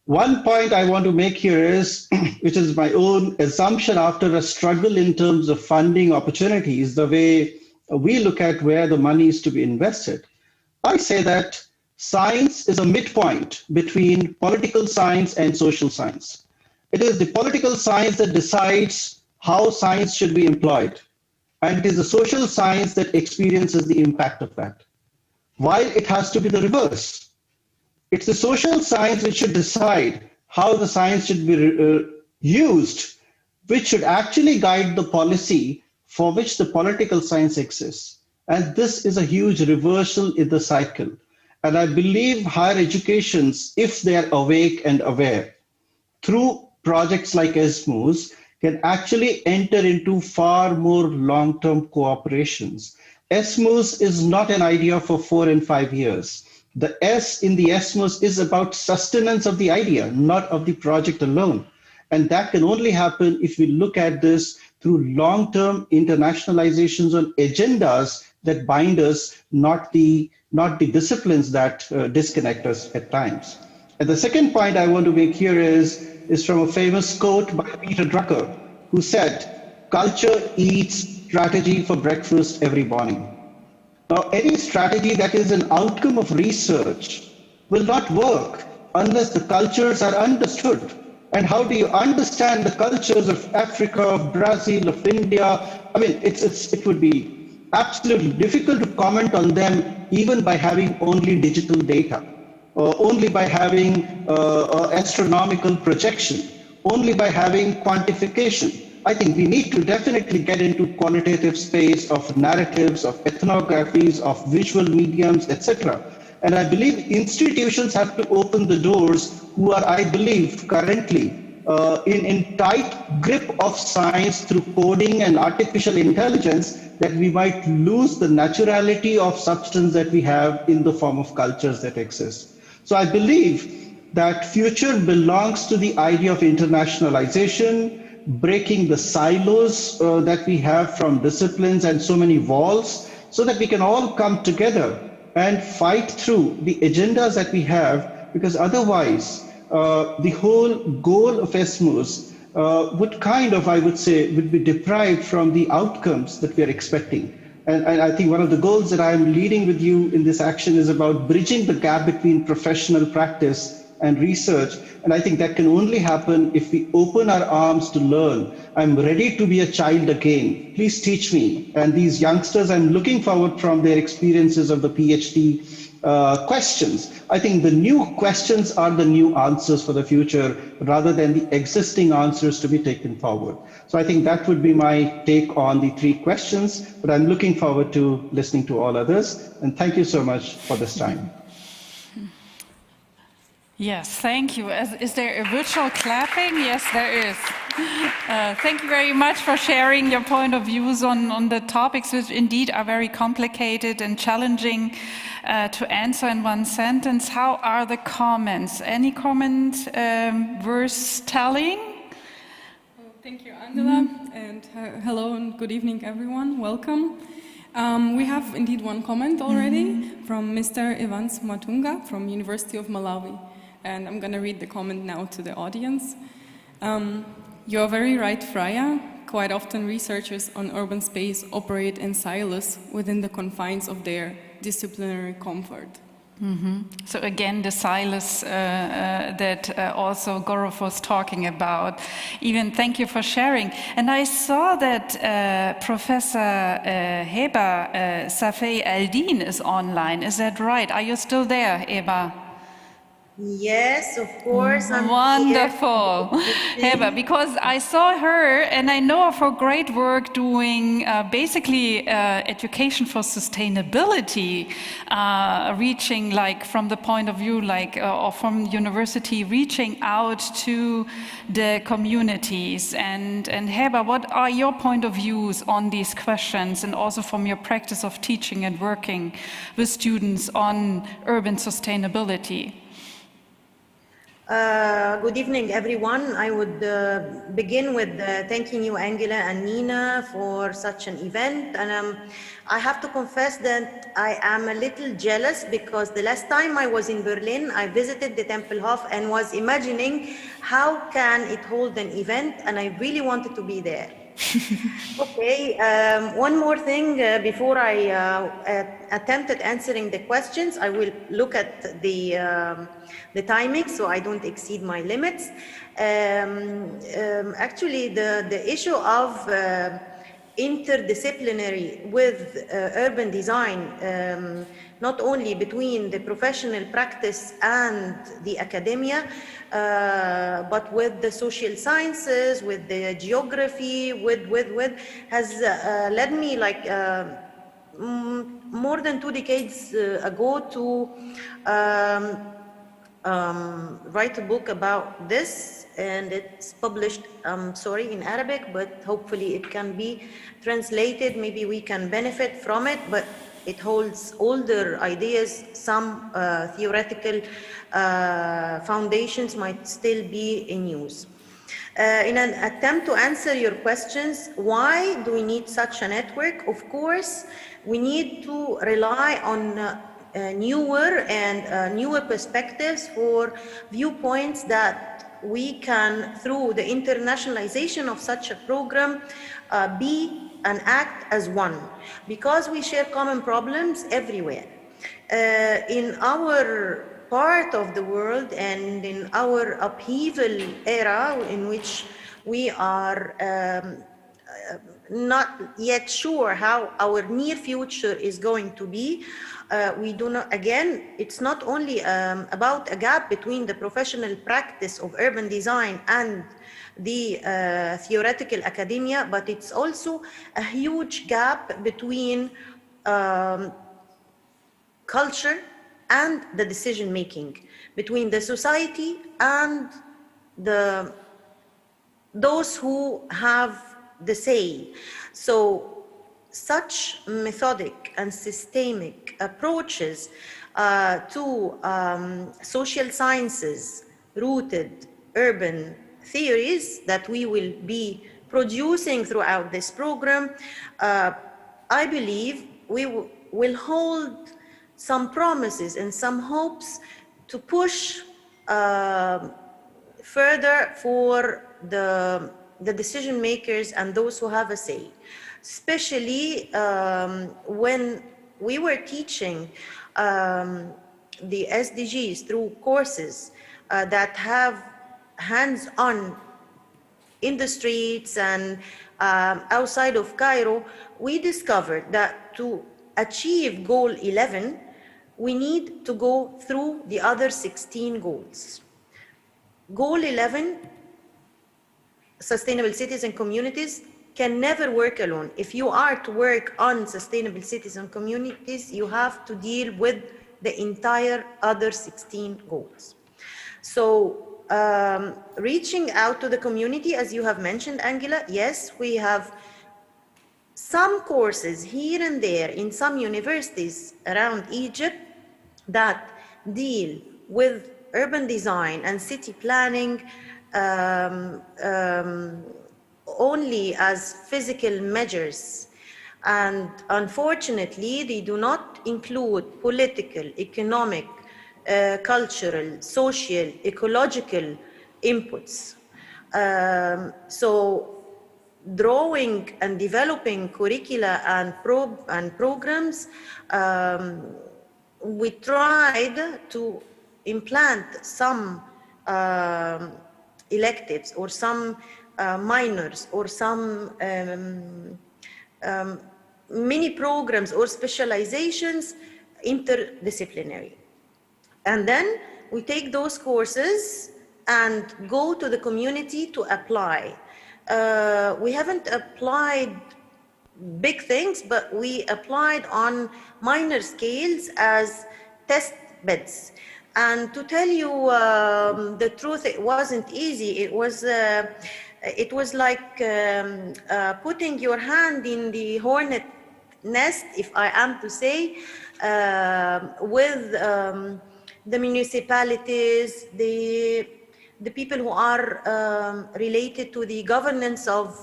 One point I want to make here is, which is my own assumption after a struggle in terms of funding opportunities, the way we look at where the money is to be invested. I say that science is a midpoint between political science and social science. It is the political science that decides how science should be employed, and it is the social science that experiences the impact of that. While it has to be the reverse. It's the social science which should decide how the science should be used, which should actually guide the policy for which the political science exists. And this is a huge reversal in the cycle. And I believe higher educations, if they're awake and aware, through projects like SMUS, can actually enter into far more long-term cooperations. SMUS is not an idea for 4 and 5 years. The S in the SMUS is about sustenance of the idea, not of the project alone. And that can only happen if we look at this through long-term internationalizations on agendas that bind us, not the disciplines that disconnect us at times. And the second point I want to make here is from a famous quote by Peter Drucker, who said, "Culture eats strategy for breakfast every morning." Now, any strategy that is an outcome of research will not work unless the cultures are understood. And how do you understand the cultures of Africa, of Brazil, of India? I mean, it would be absolutely difficult to comment on them even by having only digital data, or only by having astronomical projection, only by having quantification. I think we need to definitely get into qualitative space of narratives, of ethnographies, of visual mediums, etc. And I believe institutions have to open the doors who are, I believe, currently in tight grip of science through coding and artificial intelligence, that we might lose the naturality of substance that we have in the form of cultures that exist. So I believe that future belongs to the idea of internationalization, breaking the silos that we have from disciplines and so many walls, so that we can all come together and fight through the agendas that we have, because otherwise the whole goal of SMUS would kind of, I would say, would be deprived from the outcomes that we are expecting. And I think one of the goals that I'm leading with you in this action is about bridging the gap between professional practice and research. And I think that can only happen if we open our arms to learn. I'm ready to be a child again. Please teach me. And these youngsters, I'm looking forward from their experiences of the PhD questions. I think the new questions are the new answers for the future, rather than the existing answers to be taken forward. So I think that would be my take on the 3 questions, but I'm looking forward to listening to all others. And thank you so much for this time. Yes, thank you. Is there a virtual clapping? Yes, there is. Thank you very much for sharing your point of views on the topics, which indeed are very complicated and challenging to answer in one sentence. How are the comments? Any comment worth telling? Thank you, Angela, and hello and good evening, everyone. Welcome. We have indeed one comment already from Mr. Evans Matunga from University of Malawi. And I'm going to read the comment now to the audience. You're very right, Fraya. Quite often researchers on urban space operate in silos within the confines of their disciplinary comfort. So again, the silos that also Gaurav was talking about. Even thank you for sharing. And I saw that Professor Heba Safei Eldin is online. Is that right? Are you still there, Heba? Yes, of course. I'm wonderful, Heba, because I saw her and I know of her great work doing basically education for sustainability, reaching like from the point of view like or from university, reaching out to the communities. And Heba, what are your point of views on these questions, and also from your practice of teaching and working with students on urban sustainability? Good evening, everyone. I would begin with thanking you, Angela and Mina, for such an event. And I have to confess that I am a little jealous because the last time I was in Berlin, I visited the Tempelhof and was imagining how can it hold an event, and I really wanted to be there. Okay, one more thing before I attempt at answering the questions. I will look at the timing so I don't exceed my limits. Actually, the issue of interdisciplinary with urban design, not only between the professional practice and the academia, but with the social sciences, with the geography, has led me like more than 2 decades ago to write a book about this, and it's published, sorry, in Arabic, but hopefully it can be translated. Maybe we can benefit from it, but it holds older ideas. Some theoretical foundations might still be in use. In an attempt to answer your questions, why do we need such a network? Of course, we need to rely on newer perspectives for viewpoints that we can, through the internationalization of such a program, be and act as one, because we share common problems everywhere. In our part of the world and in our upheaval era, in which we are not yet sure how our near future is going to be, we do not, again, it's not only about a gap between the professional practice of urban design and the theoretical academia, but it's also a huge gap between culture and the decision making, between the society and those who have the say. So such methodic and systemic approaches to social sciences rooted urban theories that we will be producing throughout this program, I believe we will hold some promises and some hopes to push further for the decision makers and those who have a say, especially when we were teaching the SDGs through courses that have hands-on in the streets and outside of Cairo. We discovered that to achieve goal 11, we need to go through the other 16 goals. Goal 11, sustainable cities and communities, can never work alone. If you are to work on sustainable cities and communities, you have to deal with the entire other 16 goals. So reaching out to the community, as you have mentioned, Angela, yes, we have some courses here and there in some universities around Egypt that deal with urban design and city planning only as physical measures, And unfortunately, they do not include political, economic, cultural, social, ecological inputs. So drawing and developing curricula and programs, we tried to implant some electives or some minors or some mini programs or specializations interdisciplinary. And then we take those courses and go to the community to apply. We haven't applied big things, but we applied on minor scales as test beds. And to tell you the truth, it wasn't easy. It was like putting your hand in the hornet nest, if I am to say, with the municipalities, the people who are related to the governance of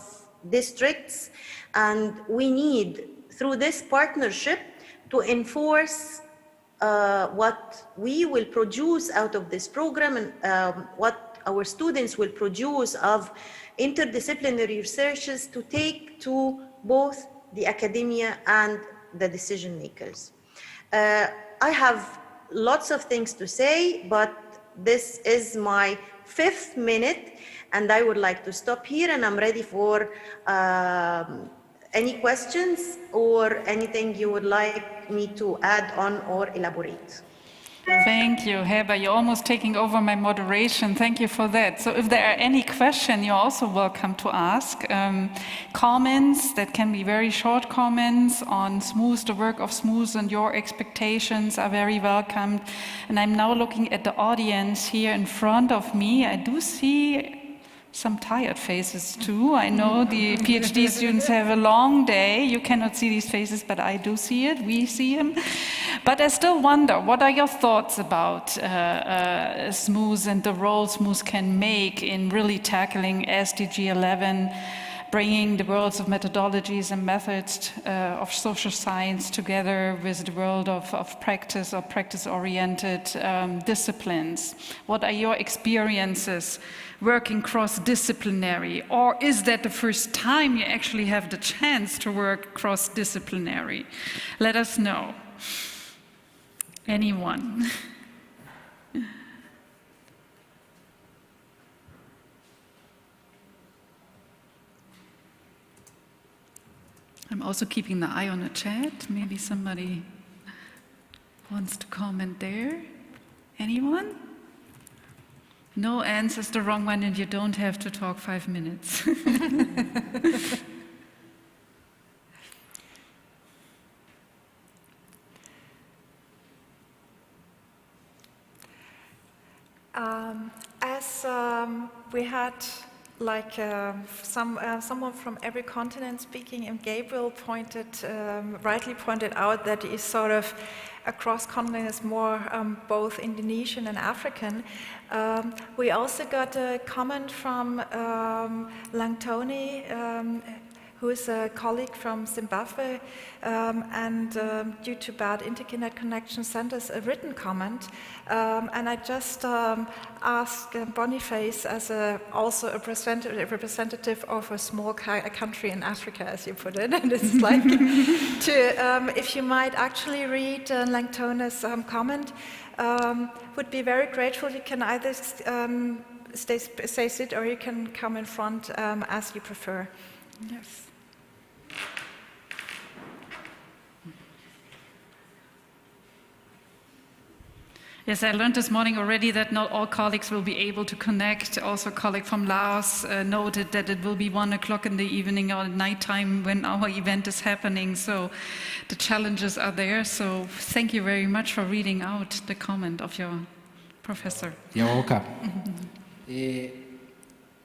districts. And we need, through this partnership, to enforce what we will produce out of this program and what our students will produce of interdisciplinary researches to take to both the academia and the decision makers. I have lots of things to say, but this is my 5th minute, and I would like to stop here, and I'm ready for any questions or anything you would like me to add on or elaborate. Thank you, Heba. You're almost taking over my moderation. Thank you for that. So if there are any questions, you're also welcome to ask. Comments, that can be very short comments on SMUS, the work of SMUS, and your expectations are very welcomed. And I'm now looking at the audience here in front of me. I do see some tired faces too. I know the PhD students have a long day. You cannot see these faces, but I do see it. We see them. But I still wonder, what are your thoughts about SMUS and the role SMUS can make in really tackling SDG 11, bringing the worlds of methodologies and methods of social science together with the world of practice or practice-oriented disciplines? What are your experiences working cross-disciplinary? Or is that the first time you actually have the chance to work cross-disciplinary? Let us know. Anyone? I'm also keeping the eye on the chat. Maybe somebody wants to comment there. Anyone? No answer's the wrong one, and you don't have to talk 5 minutes. We had like someone from every continent speaking, and Gabriel rightly pointed out that is sort of across continents more both Indonesian and African. We also got a comment from Langtoni, who is a colleague from Zimbabwe, and due to bad internet connection sent us a written comment. And I just asked Boniface, as also a representative of a small country in Africa, as you put it, and it's like, if you might actually read Langtoni's comment, would be very grateful. You can either stay sit or you can come in front as you prefer. Yes. Yes, I learned this morning already that not all colleagues will be able to connect. Also, a colleague from Laos noted that it will be 1 o'clock in the evening or nighttime when our event is happening. So the challenges are there. So thank you very much for reading out the comment of your professor. You're welcome.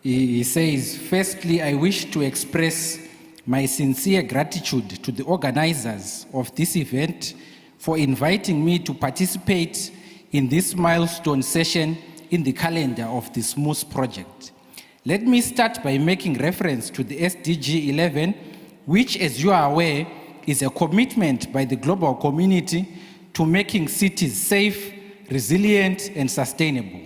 He says, firstly, I wish to express my sincere gratitude to the organizers of this event for inviting me to participate in this milestone session in the calendar of the SMUS project. Let me start by making reference to the SDG 11, which, as you are aware, is a commitment by the global community to making cities safe, resilient, and sustainable.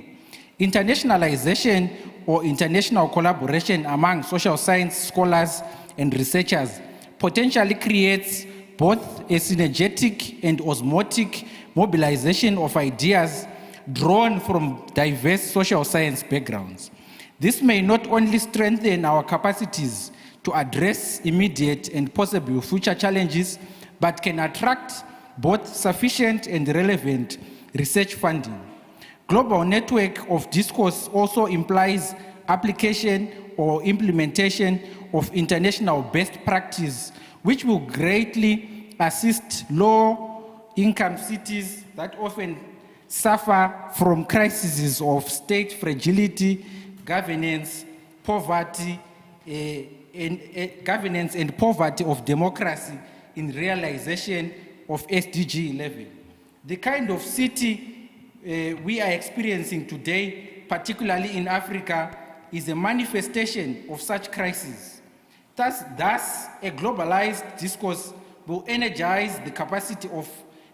Internationalization or international collaboration among social science scholars and researchers potentially creates both a synergetic and osmotic mobilization of ideas drawn from diverse social science backgrounds. This may not only strengthen our capacities to address immediate and possible future challenges, but can attract both sufficient and relevant research funding. Global network of discourse also implies application or implementation of international best practice, which will greatly assist low-income cities that often suffer from crises of state fragility, governance, poverty, governance and poverty of democracy in realization of SDG 11. The kind of city we are experiencing today, particularly in Africa, is a manifestation of such crises. Thus, a globalized discourse will energize the capacity of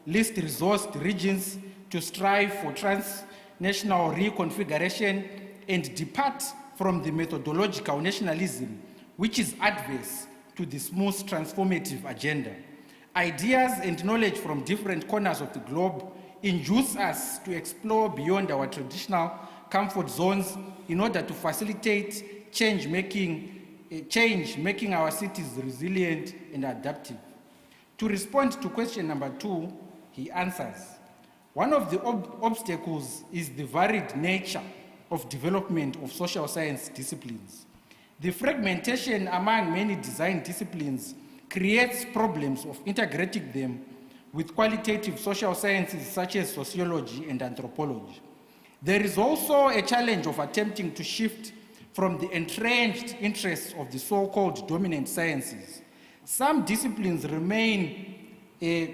least resourced regions to strive for transnational reconfiguration and depart from the methodological nationalism, which is adverse to the SMUS transformative agenda. Ideas and knowledge from different corners of the globe induce us to explore beyond our traditional comfort zones in order to facilitate change, making our cities resilient and adaptive. To respond to question number 2, he answers, one of the obstacles is the varied nature of development of social science disciplines. The fragmentation among many design disciplines creates problems of integrating them with qualitative social sciences such as sociology and anthropology. There is also a challenge of attempting to shift from the entrenched interests of the so-called dominant sciences. Some disciplines remain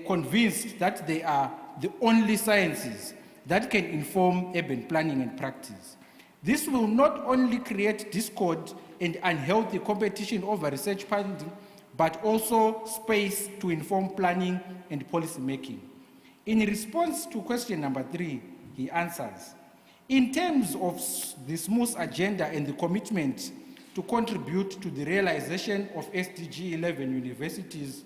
convinced that they are the only sciences that can inform urban planning and practice. This will not only create discord and unhealthy competition over research funding, but also space to inform planning and policy making. In response to question number 3, he answers, in terms of the SMUS agenda and the commitment to contribute to the realization of SDG 11 universities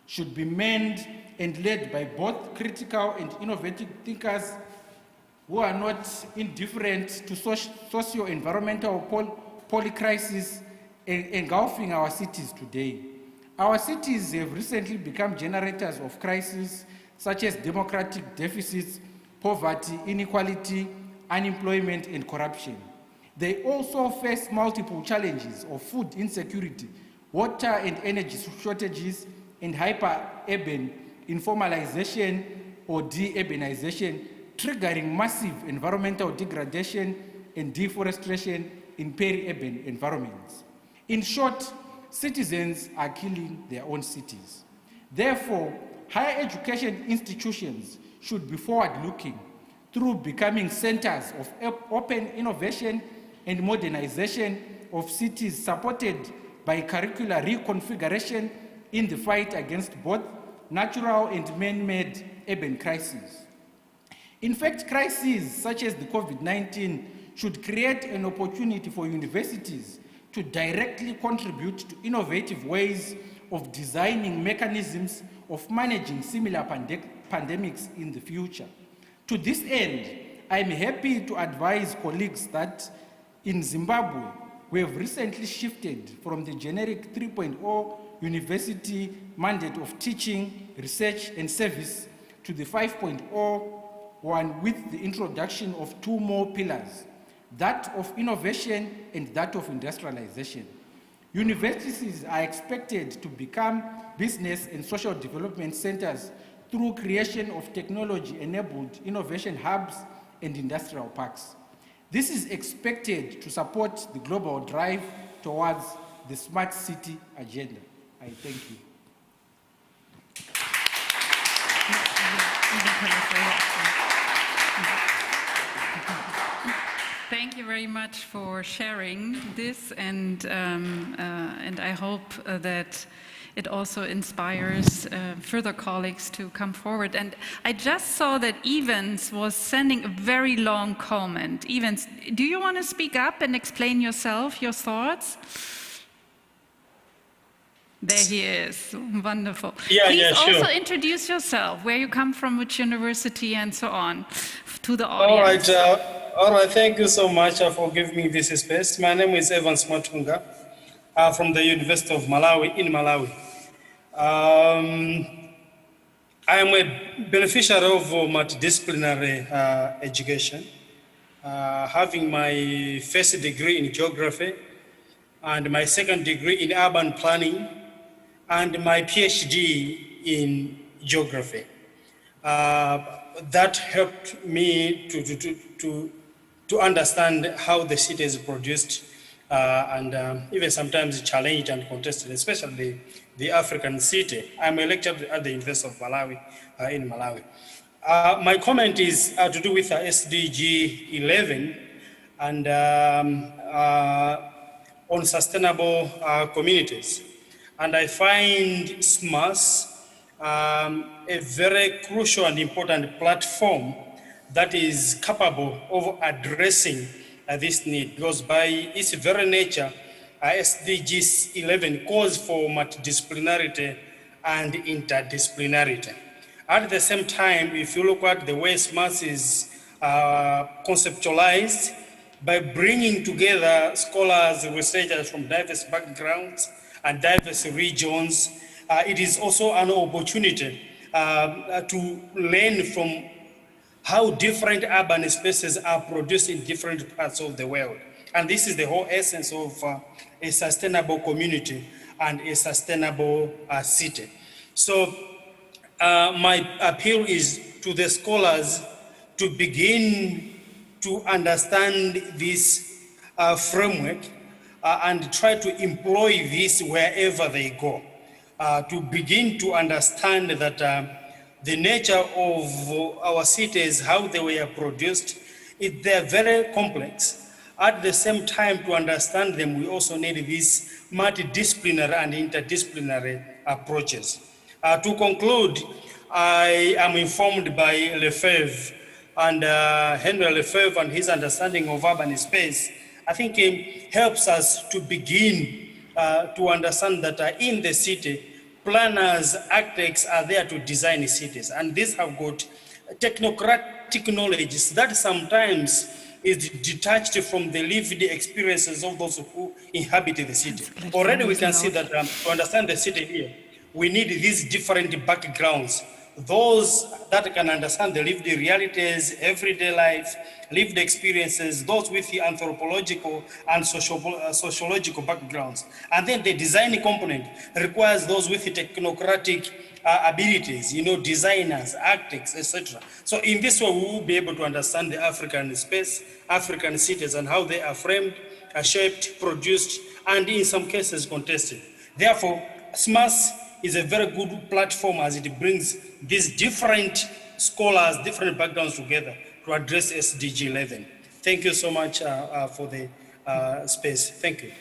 should be manned and led by both critical and innovative thinkers who are not indifferent to socio-environmental polycrisis engulfing our cities today. Our cities have recently become generators of crises such as democratic deficits, poverty, inequality, unemployment, and corruption. They also face multiple challenges of food insecurity, water and energy shortages, and hyper-urban informalization or de-urbanization, triggering massive environmental degradation and deforestation in peri-urban environments. In short, citizens are killing their own cities. Therefore, higher education institutions should be forward-looking through becoming centers of open innovation and modernization of cities supported by curricular reconfiguration in the fight against both natural and man-made urban crises. In fact, crises such as the COVID-19 should create an opportunity for universities to directly contribute to innovative ways of designing mechanisms of managing similar pandemics in the future. To this end, I'm happy to advise colleagues that in Zimbabwe, we have recently shifted from the generic 3.0 university mandate of teaching, research, and service to the 5.0 one with the introduction of 2 more pillars, that of innovation and that of industrialization. Universities are expected to become business and social development centers through creation of technology-enabled innovation hubs and industrial parks. This is expected to support the global drive towards the smart city agenda. I thank you. Thank you very much for sharing this, and I hope that it also inspires further colleagues to come forward. And I just saw that Evans was sending a very long comment. Evans, do you want to speak up and explain yourself, your thoughts? There he is. Wonderful. Yeah, Please sure. also introduce yourself, where you come from, which university, and so on, to the audience. All right. Thank you so much for giving me this space. My name is Evans Matunga from the University of Malawi, in Malawi. I am a beneficiary of multidisciplinary education, having my first degree in geography and my second degree in urban planning, and my PhD in geography. That helped me to understand how the city is produced and even sometimes challenged and contested, especially the African city. I'm a lecturer at the University of Malawi, in Malawi. My comment is to do with SDG 11 and on sustainable communities. And I find SMUS a very crucial and important platform that is capable of addressing this need, because by its very nature, SDG 11 calls for multidisciplinarity and interdisciplinarity. At the same time, if you look at the way SMUS is conceptualized, by bringing together scholars, researchers from diverse backgrounds and diverse regions, it is also an opportunity to learn from how different urban spaces are produced in different parts of the world. And this is the whole essence of a sustainable community and a sustainable city. So my appeal is to the scholars to begin to understand this framework and try to employ this wherever they go. To begin to understand that the nature of our cities, how they were produced, they're very complex. At the same time, to understand them, we also need these multidisciplinary and interdisciplinary approaches. To conclude, I am informed by Lefebvre and Henry Lefebvre and his understanding of urban space. I think it helps us to begin to understand that in the city, planners, architects are there to design cities. And these have got technocratic knowledge that sometimes is detached from the lived experiences of those who inhabit the city. Already we can see that to understand the city here, we need these different backgrounds. Those that can understand the lived realities, everyday life, lived experiences, those with the anthropological and sociological backgrounds. And then the design component requires those with the technocratic abilities, designers, architects, etc. So in this way, we will be able to understand the African space, African cities, and how they are framed, are shaped, produced, and in some cases contested. Therefore, SMUS is a very good platform as it brings these different scholars, different backgrounds together to address SDG 11. Thank you so much for the space. Thank you.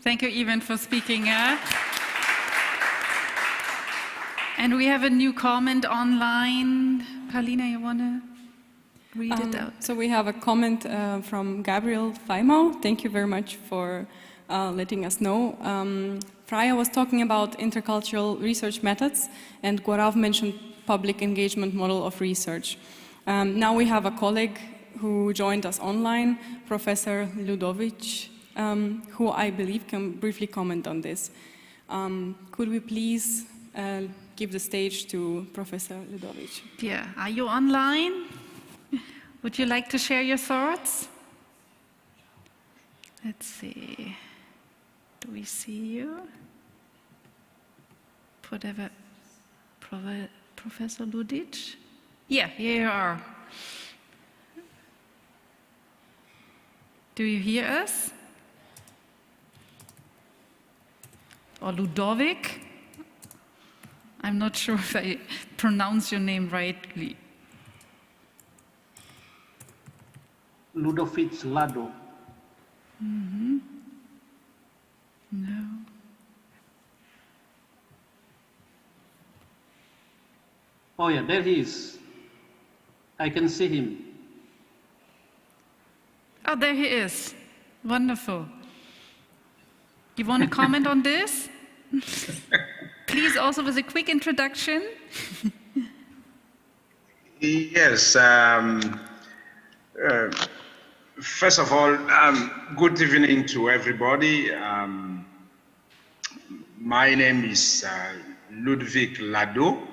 Thank you, Ivan, for speaking up. And we have a new comment online. Paulina, you want to read it out? So we have a comment from Gabriel Faimau. Thank you very much for letting us know. Fraya was talking about intercultural research methods, and Gaurav mentioned public engagement model of research. Now we have a colleague who joined us online, Professor Ludovic, who I believe can briefly comment on this. Could we please give the stage to Professor Ludovic? Yeah, are you online? Would you like to share your thoughts? Let's see. Do we see you? Professor Ludic? Yeah, here you are. Do you hear us? Or Ludovic? I'm not sure if I pronounce your name rightly. Ludovic Lado. Mm-hmm. No. Oh yeah, there he is. I can see him. Oh, there he is. Wonderful. You want to comment on this? Please, also with a quick introduction. Yes. First of all, good evening to everybody. My name is Ludwig Lado.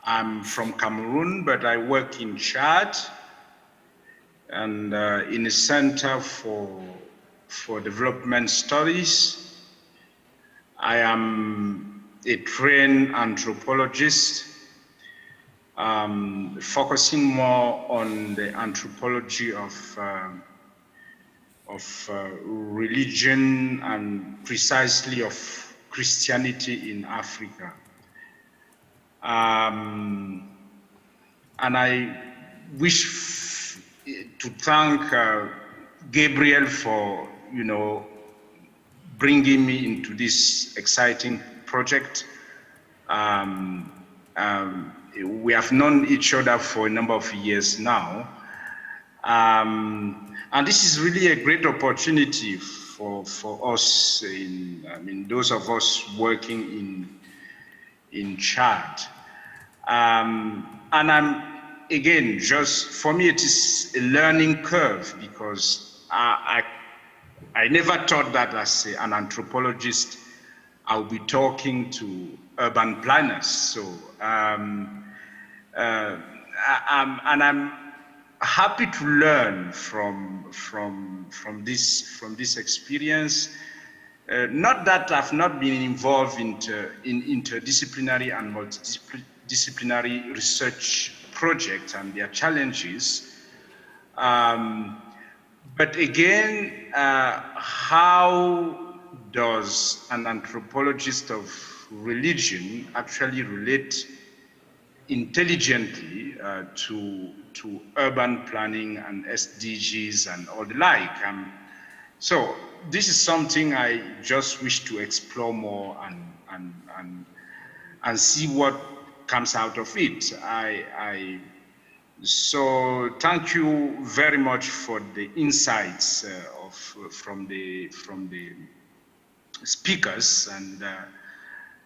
I'm from Cameroon, but I work in Chad and in a center for development studies. I am a trained anthropologist, focusing more on the anthropology of religion and precisely of Christianity in Africa. And I wish to thank Gabriel for, bringing me into this exciting project. We have known each other for a number of years now. And this is really a great opportunity for us, those of us working in Chad. And again, just for me, it is a learning curve because I never thought that as an anthropologist, I would be talking to urban planners. So, and I'm happy to learn from this experience. Not that I've not been involved in interdisciplinary and multidisciplinary research projects and their challenges, but again, how does an anthropologist of religion actually relate intelligently to urban planning and SDGs and all the like? So this is something I just wish to explore more and see what comes out of it. So thank you very much for the insights from the speakers, and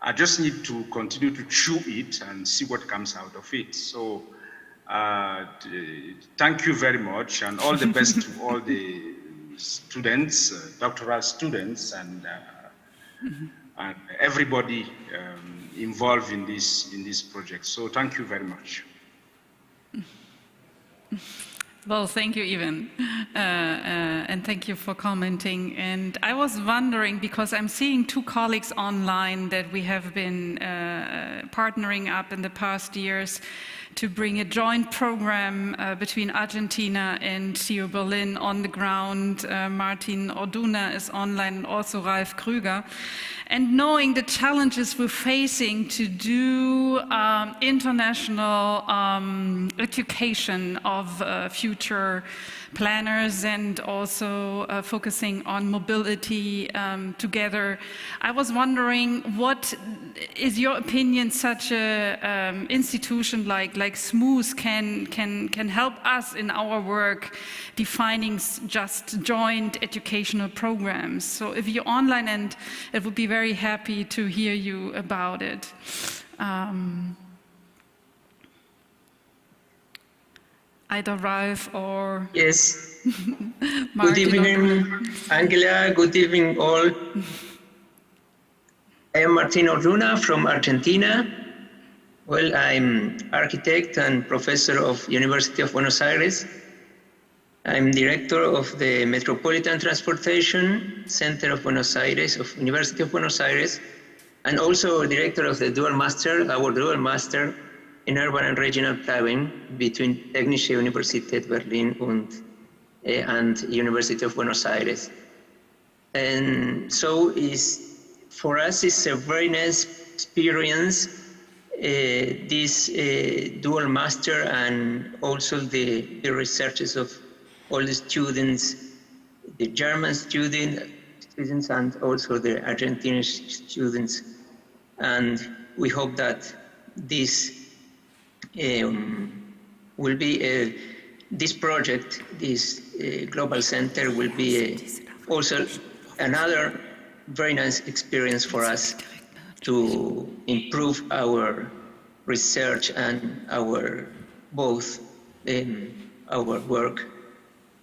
I just need to continue to chew it and see what comes out of it. So thank you very much, and all the best to all the students, doctoral students, and everybody involved in this project. So thank you very much. Well, thank you, Ivan, and thank you for commenting. And I was wondering, because I'm seeing two colleagues online that we have been partnering up in the past years to bring a joint program between Argentina and TU Berlin on the ground. Martin Orduna is online, and also Ralf Krüger. And knowing the challenges we're facing to do international education of future planners, and also focusing on mobility together, I was wondering, what is your opinion such a institution like SMUS can help us in our work defining just joint educational programs? So if you're online, and it would be very happy to hear you about it. Either Ralf or... Yes. Good evening, Angela. Good evening, all. I am Martin Orduna from Argentina. Well, I'm architect and professor of University of Buenos Aires. I'm director of the Metropolitan Transportation Center of Buenos Aires, of University of Buenos Aires, and also director of the dual master, our dual master in urban and regional planning between Technische Universität Berlin and University of Buenos Aires. And so for us, it's a very nice experience, this dual master, and also the researches of all the students, the German students and also the Argentinian students. And we hope that this will be this project, this global center will be also another very nice experience for us to improve our research and our both our work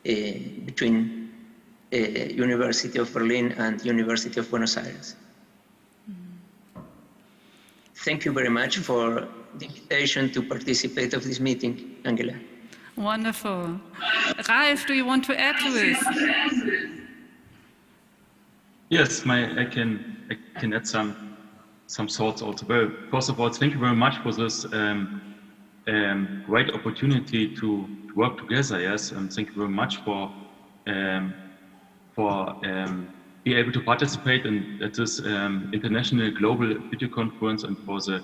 between University of Berlin and University of Buenos Aires. Thank you very much for the invitation to participate of this meeting, Angela. Wonderful. Ralf, do you want to add to this? Yes, I can add some thoughts also. Well, first of all, thank you very much for this great opportunity to work together. Yes, and thank you very much for being able to participate at this international global video conference and for the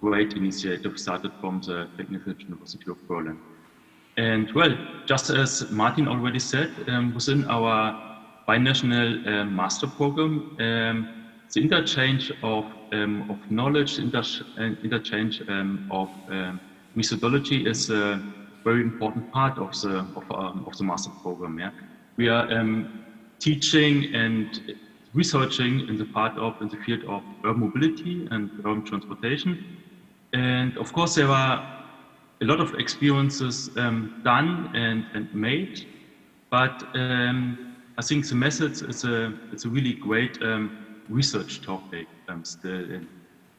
great initiative started from the Technical University of Berlin. And well, just as Martin already said, within our binational master program, the interchange of knowledge, interchange of methodology is a very important part of the master program. Yeah, we are teaching and researching in the field of urban mobility and urban transportation, and of course there are a lot of experiences done and made, but I think the methods is a really great research topic still in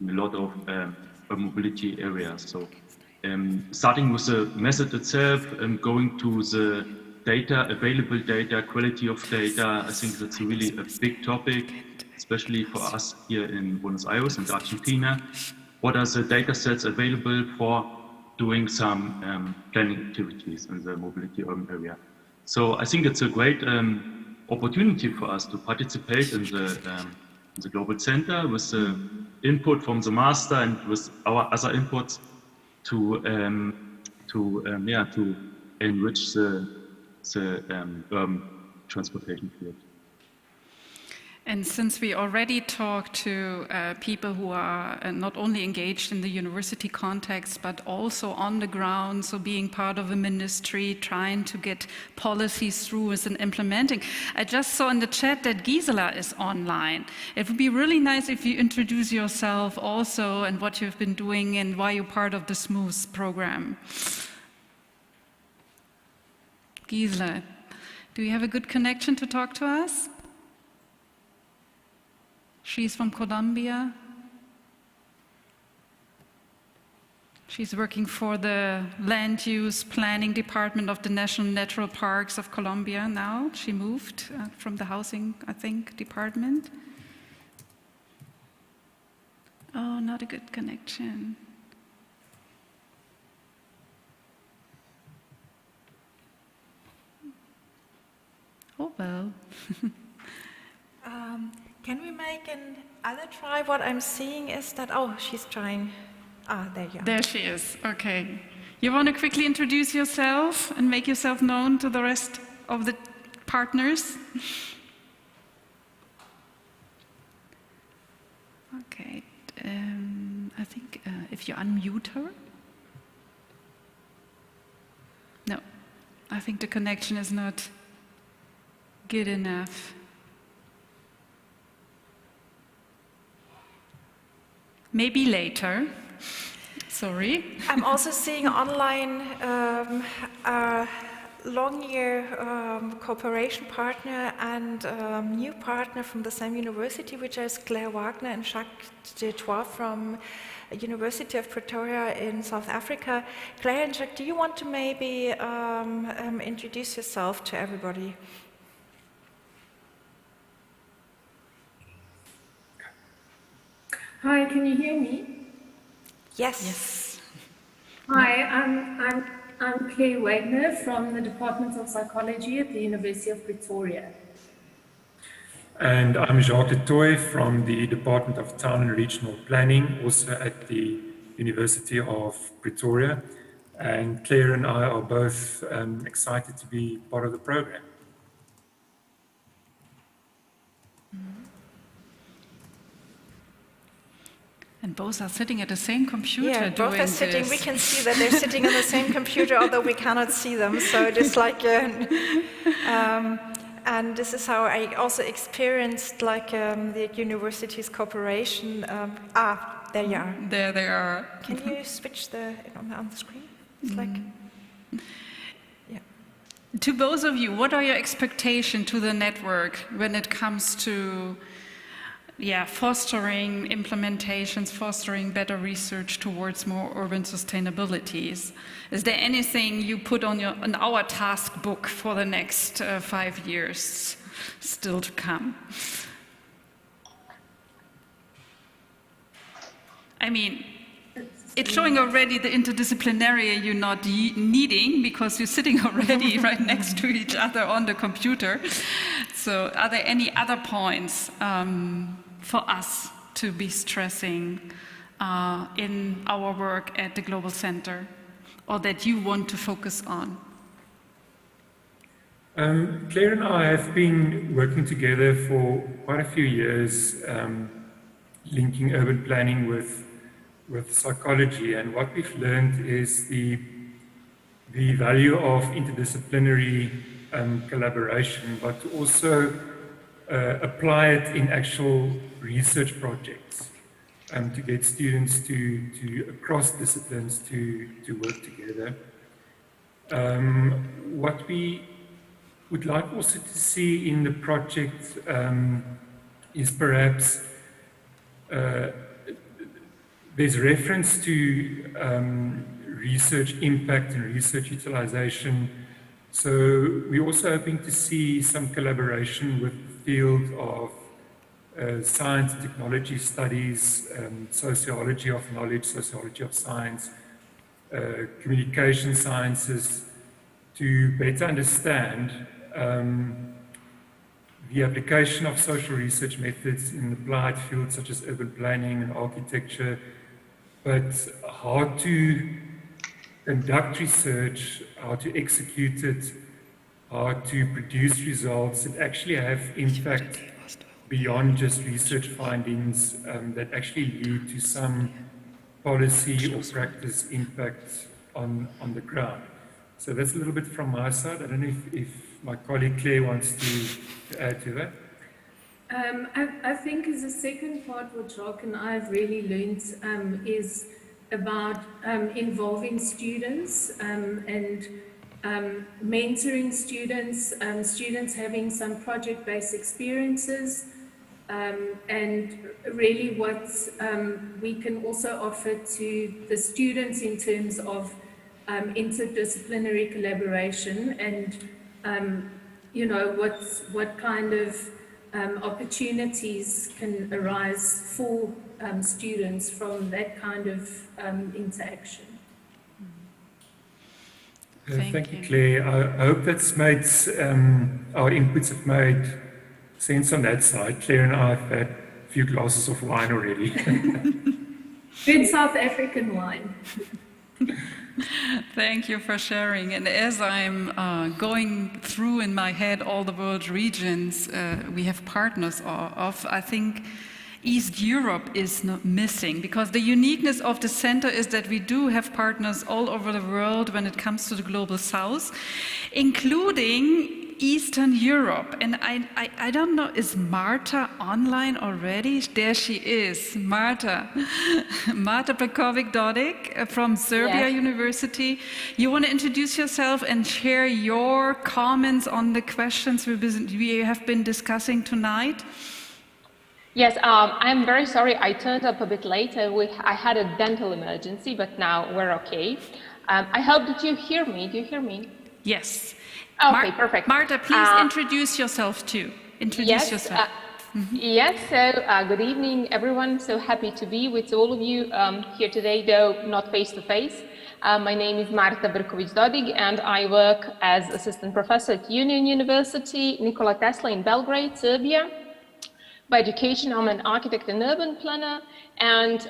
a lot of urban mobility areas. So starting with the method itself and going to the data, available data, quality of data, I think that's really a big topic, especially for us here in Buenos Aires and Argentina. What are the data sets available for doing some planning activities in the mobility urban area? So I think it's a great opportunity for us to participate in the global center with the input from the master and with our other inputs to enrich the urban transportation field. And since we already talked to people who are not only engaged in the university context, but also on the ground, so being part of a ministry, trying to get policies through and implementing. I just saw in the chat that Gisela is online. It would be really nice if you introduce yourself also and what you've been doing and why you're part of the SMUS program. Gisela, do you have a good connection to talk to us? She's from Colombia. She's working for the Land Use Planning Department of the National Natural Parks of Colombia now. She moved from the Housing, I think, department. Oh, not a good connection. Oh, well. Can we make another try? What I'm seeing is that, oh, she's trying. There you are. There she is, okay. You want to quickly introduce yourself and make yourself known to the rest of the partners? Okay, I think if you unmute her. No, I think the connection is not good enough. Maybe later. Sorry. I'm also seeing online a long-year cooperation partner and new partner from the same university, which is Claire Wagner and Jacques Detroit from University of Pretoria in South Africa. Claire and Jacques, do you want to maybe introduce yourself to everybody? Hi, can you hear me? Yes. Yes. Hi, I'm Claire Wagner from the Department of Psychology at the University of Pretoria. And I'm Jacques de Tooy from the Department of Town and Regional Planning, also at the University of Pretoria. And Claire and I are both excited to be part of the program. And both are sitting at the same computer. Yeah, both doing are sitting. this. We can see that they're sitting on the same computer, although we cannot see them. So it is like, and this is how I also experienced like the university's cooperation. There you are. There they are. Can you switch on the screen? It's like. To both of you, what are your expectations to the network when it comes to fostering implementations, fostering better research towards more urban sustainabilities? Is there anything you put on our task book for the next 5 years still to come? I mean, it's showing already the interdisciplinary you're not needing because you're sitting already right next to each other on the computer. So are there any other points for us to be stressing in our work at the Global Center, or that you want to focus on? Claire and I have been working together for quite a few years, linking urban planning with psychology, and what we've learned is the value of interdisciplinary collaboration, but to also apply it in actual research projects, to get students to across disciplines to work together. What we would like also to see in the project is perhaps there's reference to research impact and research utilization. So we're also hoping to see some collaboration with the field of science, technology studies, sociology of knowledge, sociology of science, communication sciences, to better understand the application of social research methods in applied fields such as urban planning and architecture, but how to conduct research, how to execute it, how to produce results that actually have impact beyond just research findings, that actually lead to some policy or practice impact on the ground. So that's a little bit from my side. I don't know if my colleague Claire wants to add to that. I think as a second part, what Jacques and I have really learned is about involving students and mentoring students, students having some project-based experiences, and really what we can also offer to the students in terms of interdisciplinary collaboration and you know what kind of opportunities can arise for students from that kind of interaction. Thank you, Claire. I hope that's made, our inputs have made sense on that side. Claire and I have had a few glasses of wine already. Good South African wine. Thank you for sharing. And as I'm going through in my head all the world regions we have partners of, I think East Europe is not missing, because the uniqueness of the center is that we do have partners all over the world when it comes to the Global South, including Eastern Europe. And I don't know, is Marta online already? There she is, Marta. Marta Brkovic from Serbia University. You want to introduce yourself and share your comments on the questions we have been discussing tonight? Yes, I'm very sorry I turned up a bit late. I had a dental emergency, but now we're okay. I hope that you hear me. Do you hear me? Yes. Okay, perfect. Marta, please introduce yourself too. Introduce yourself. Yes, so good evening, everyone. So happy to be with all of you here today, though not face to face. My name is Marta Brkovic and I work as assistant professor at Union University Nikola Tesla in Belgrade, Serbia, By education, I'm an architect and urban planner, and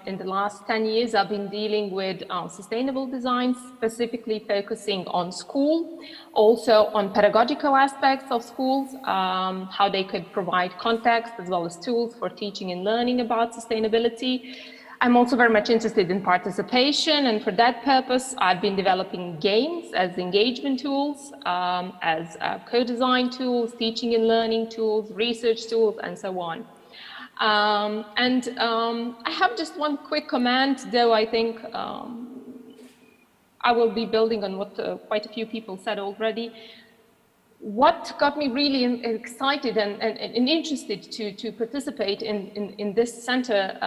in the last 10 years, I've been dealing with sustainable design, specifically focusing on school, also on pedagogical aspects of schools, how they could provide context as well as tools for teaching and learning about sustainability. I'm also very much interested in participation, and for that purpose, I've been developing games as engagement tools, as co-design tools, teaching and learning tools, research tools, and so on. I have just one quick comment, though I think I will be building on what quite a few people said already. What got me really excited and interested to participate in this center,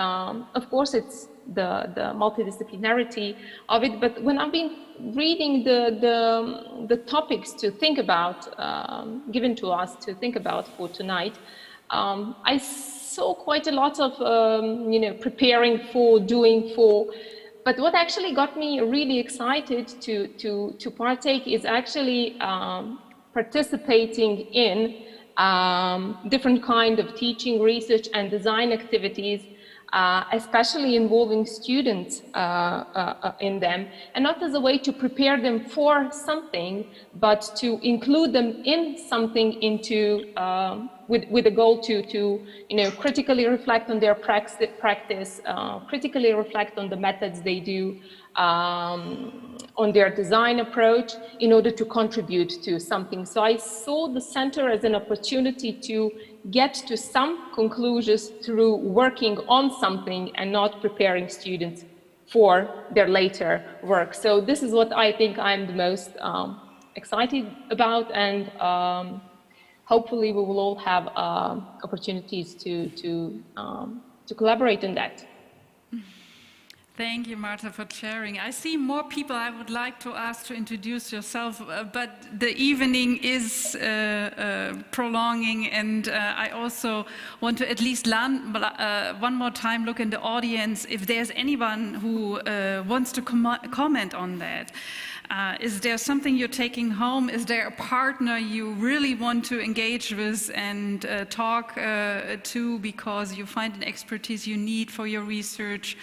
of course, it's the multidisciplinarity of it, but when I've been reading the topics to think about, given to us to think about for tonight, I saw quite a lot of, preparing for, doing for, but what actually got me really excited to partake is actually participating in different kind of teaching, research, and design activities, especially involving students in them, and not as a way to prepare them for something, but to include them in something into, with a goal to critically reflect on their practice, critically reflect on the methods they do, on their design approach in order to contribute to something. So I saw the center as an opportunity to get to some conclusions through working on something and not preparing students for their later work. So this is what I think I'm the most excited about, and hopefully we will all have opportunities to collaborate on that. Thank you, Marta, for sharing. I see more people I would like to ask to introduce yourself, but the evening is prolonging, and I also want to at least one more time look in the audience if there's anyone who wants to comment on that. Is there something you're taking home? Is there a partner you really want to engage with and talk to because you find an expertise you need for your research?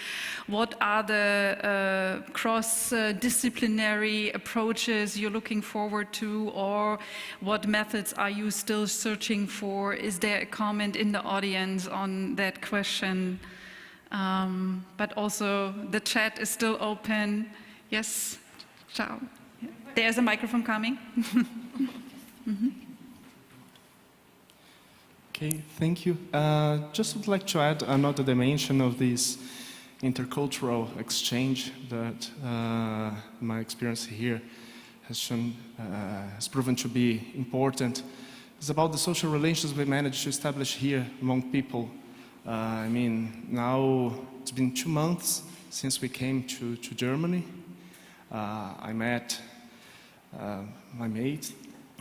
What are the cross-disciplinary approaches you're looking forward to, or what methods are you still searching for? Is there a comment in the audience on that question? But also the chat is still open. Yes? Ciao. There's a microphone coming. Okay, thank you. Just would like to add another dimension of this intercultural exchange that my experience here has proven to be important. It's about the social relations we managed to establish here among people. I mean, now it's been 2 months since we came to Germany. I met my mates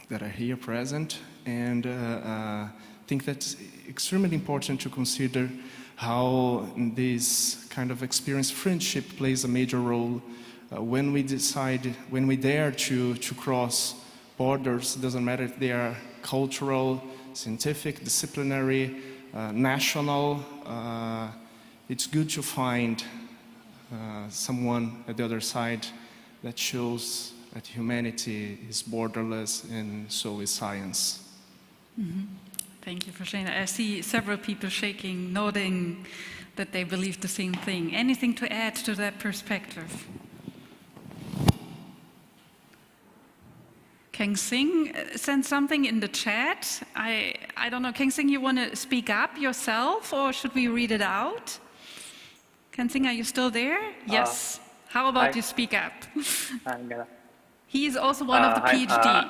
that are here present, and I think that's extremely important to consider how this kind of experience friendship plays a major role when we dare to cross borders. It doesn't matter if they are cultural, scientific, disciplinary, national. It's good to find someone at the other side that shows that humanity is borderless, and so is science. Mm-hmm. Thank you for sharing that. I see several people shaking, nodding that they believe the same thing. Anything to add to that perspective? Kang Sing sent something in the chat. I don't know, Kang Sing, you want to speak up yourself, or should we read it out? Kang Sing, are you still there? Yes. How about you speak up? He is also one of the PhD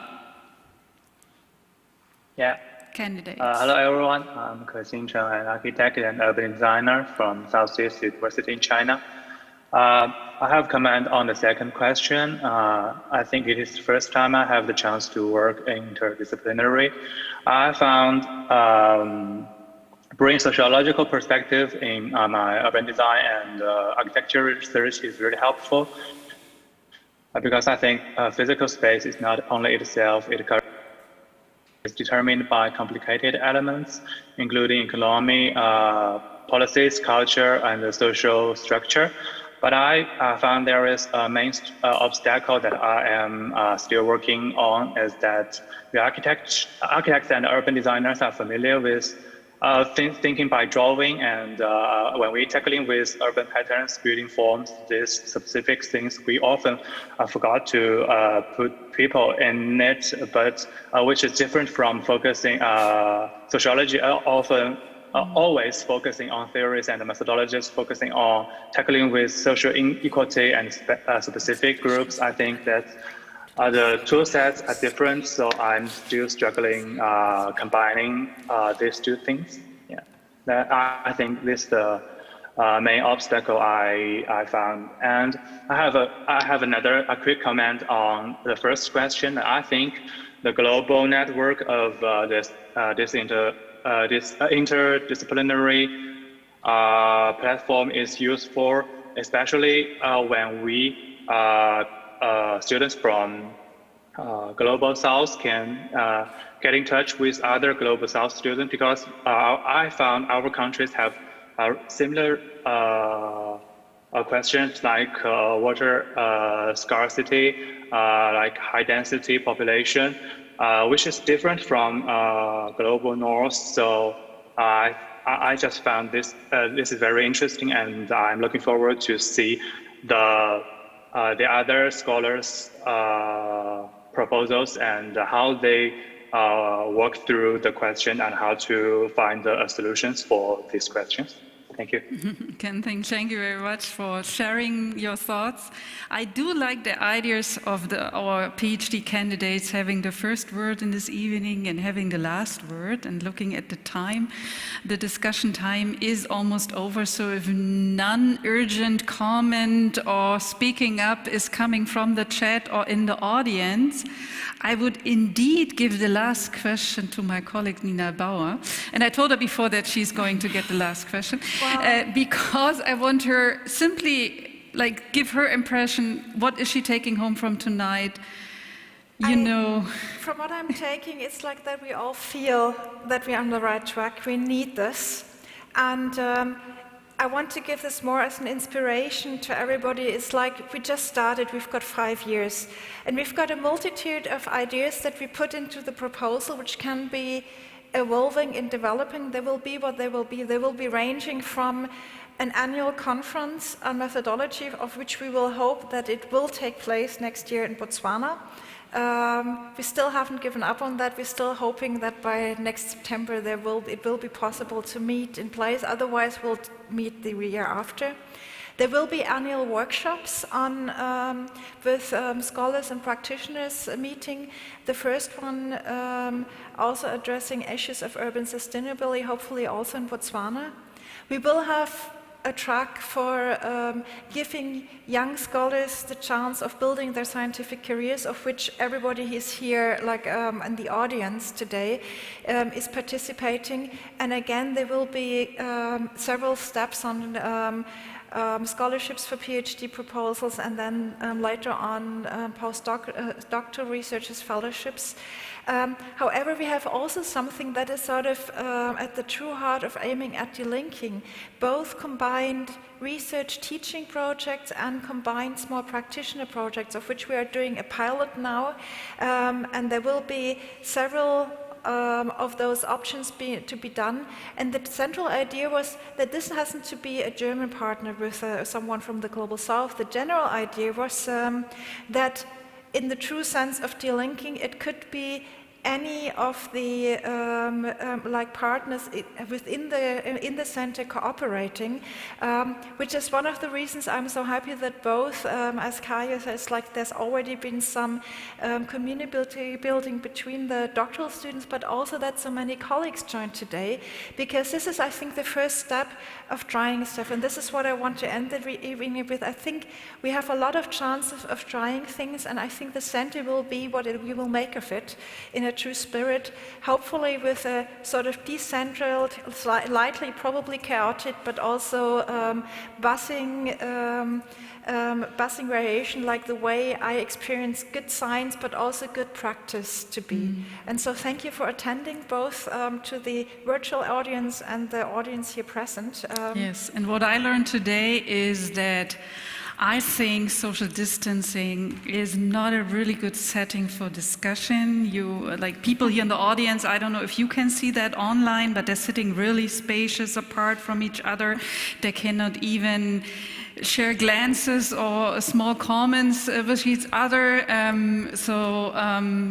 candidates. Hello everyone, I'm Ke Xing Chen, an architect and urban designer from Southeast University in China. I have comment on the second question. I think it is the first time I have the chance to work interdisciplinary. I found bring sociological perspective in my urban design and architecture research is really helpful, because I think physical space is not only itself, it carries determined by complicated elements, including economy, policies, culture, and the social structure. But I found there is a main obstacle that I am still working on, is that the architects and urban designers are familiar with thinking by drawing, and when we're tackling with urban patterns, building forms, these specific things, we often forgot to put people in it, but which is different from focusing sociology often always focusing on theories and methodologies, focusing on tackling with social inequality and specific groups. I think that the tool sets are different, so I'm still struggling combining these two things. Yeah, I think this is the main obstacle I found. And I have a quick comment on the first question. I think the global network of this interdisciplinary platform is useful, especially when we students from Global South can get in touch with other Global South students, because I found our countries have similar questions like water scarcity, like high density population, which is different from Global North. So I just found this is very interesting, and I'm looking forward to see the other scholars' proposals and how they work through the question and how to find the solutions for these questions. Thank you. Ken, thank you very much for sharing your thoughts. I do like the ideas of our PhD candidates having the first word in this evening and having the last word, and looking at the time. The discussion time is almost over, so if none urgent comment or speaking up is coming from the chat or in the audience, I would indeed give the last question to my colleague Nina Baur. And I told her before that she's going to get the last question. Because I want her simply give her impression. What is she taking home from tonight? From what I'm taking, it's like that we all feel that we're on the right track. We need this. And I want to give this more as an inspiration to everybody. It's like we just started, we've got 5 years. And we've got a multitude of ideas that we put into the proposal, which can be evolving and developing. They will be what they will be. They will be ranging from an annual conference on methodology, of which we will hope that it will take place next year in Botswana. We still haven't given up on that. We're still hoping that by next September it will be possible to meet in place. Otherwise, we'll meet the year after. There will be annual workshops with scholars and practitioners meeting. The first one also addressing issues of urban sustainability, hopefully also in Botswana. We will have a track for giving young scholars the chance of building their scientific careers, of which everybody who's here, in the audience today, is participating. And again, there will be several steps on scholarships for PhD proposals, and then later on postdoctoral researchers fellowships. However, we have also something that is sort of at the true heart of aiming at delinking, both combined research teaching projects and combined small practitioner projects, of which we are doing a pilot now, and there will be several of those options to be done. And the central idea was that this hasn't to be a German partner with someone from the Global South. The general idea was that in the true sense of delinking, it could be any of the partners within the center cooperating, which is one of the reasons I'm so happy that both, as Caio says, there's already been some community building between the doctoral students, but also that so many colleagues joined today, because this is, I think, the first step of trying stuff, and this is what I want to end the evening with. I think we have a lot of chances of trying things, and I think the center will be what we will make of it in a their true spirit, hopefully with a sort of decentralized, slightly probably chaotic, but also buzzing variation, like the way I experience good science, but also good practice to be. And so thank you for attending, both to the virtual audience and the audience here present. Yes, and what I learned today is that I think social distancing is not a really good setting for discussion. Like people here in the audience, I don't know if you can see that online, but they're sitting really spacious apart from each other. They cannot even share glances or small comments with each other.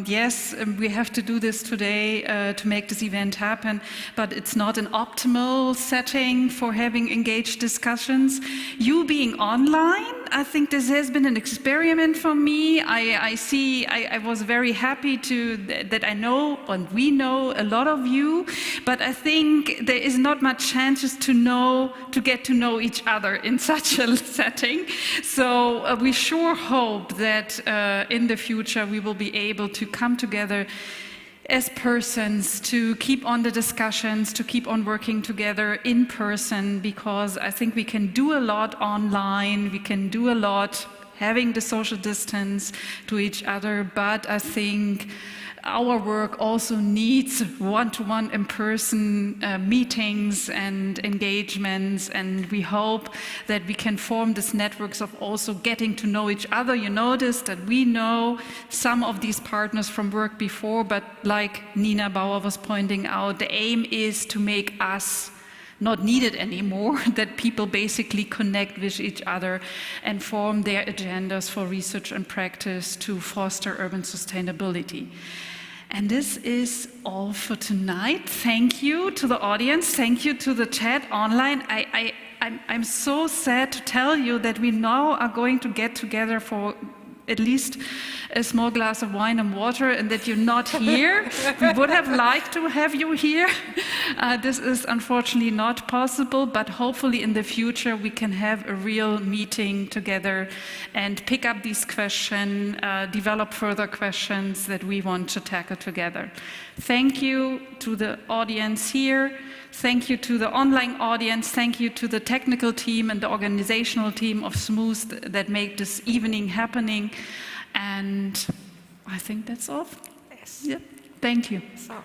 Yes, we have to do this today to make this event happen, but it's not an optimal setting for having engaged discussions. You being online, I think this has been an experiment for me. I was very happy that I know and we know a lot of you, but I think there is not much chances to get to know each other in such a setting. So we sure hope that in the future we will be able to come together as persons to keep on the discussions, to keep on working together in person, because I think we can do a lot online, we can do a lot having the social distance to each other, but I think our work also needs one-to-one in-person meetings and engagements, and we hope that we can form these networks of also getting to know each other. You notice that we know some of these partners from work before, but like Nina Baur was pointing out, the aim is to make us not needed anymore, that people basically connect with each other and form their agendas for research and practice to foster urban sustainability. And this is all for tonight. Thank you to the audience. Thank you to the chat online. I'm so sad to tell you that we now are going to get together for at least a small glass of wine and water, and that you're not here. We would have liked to have you here. This is unfortunately not possible, but hopefully in the future we can have a real meeting together and pick up these questions, develop further questions that we want to tackle together. Thank you to the audience here. Thank you to the online audience. Thank you to the technical team and the organizational team of SMUS that made this evening happening. And I think that's all. Yes. Yeah. Thank you. So.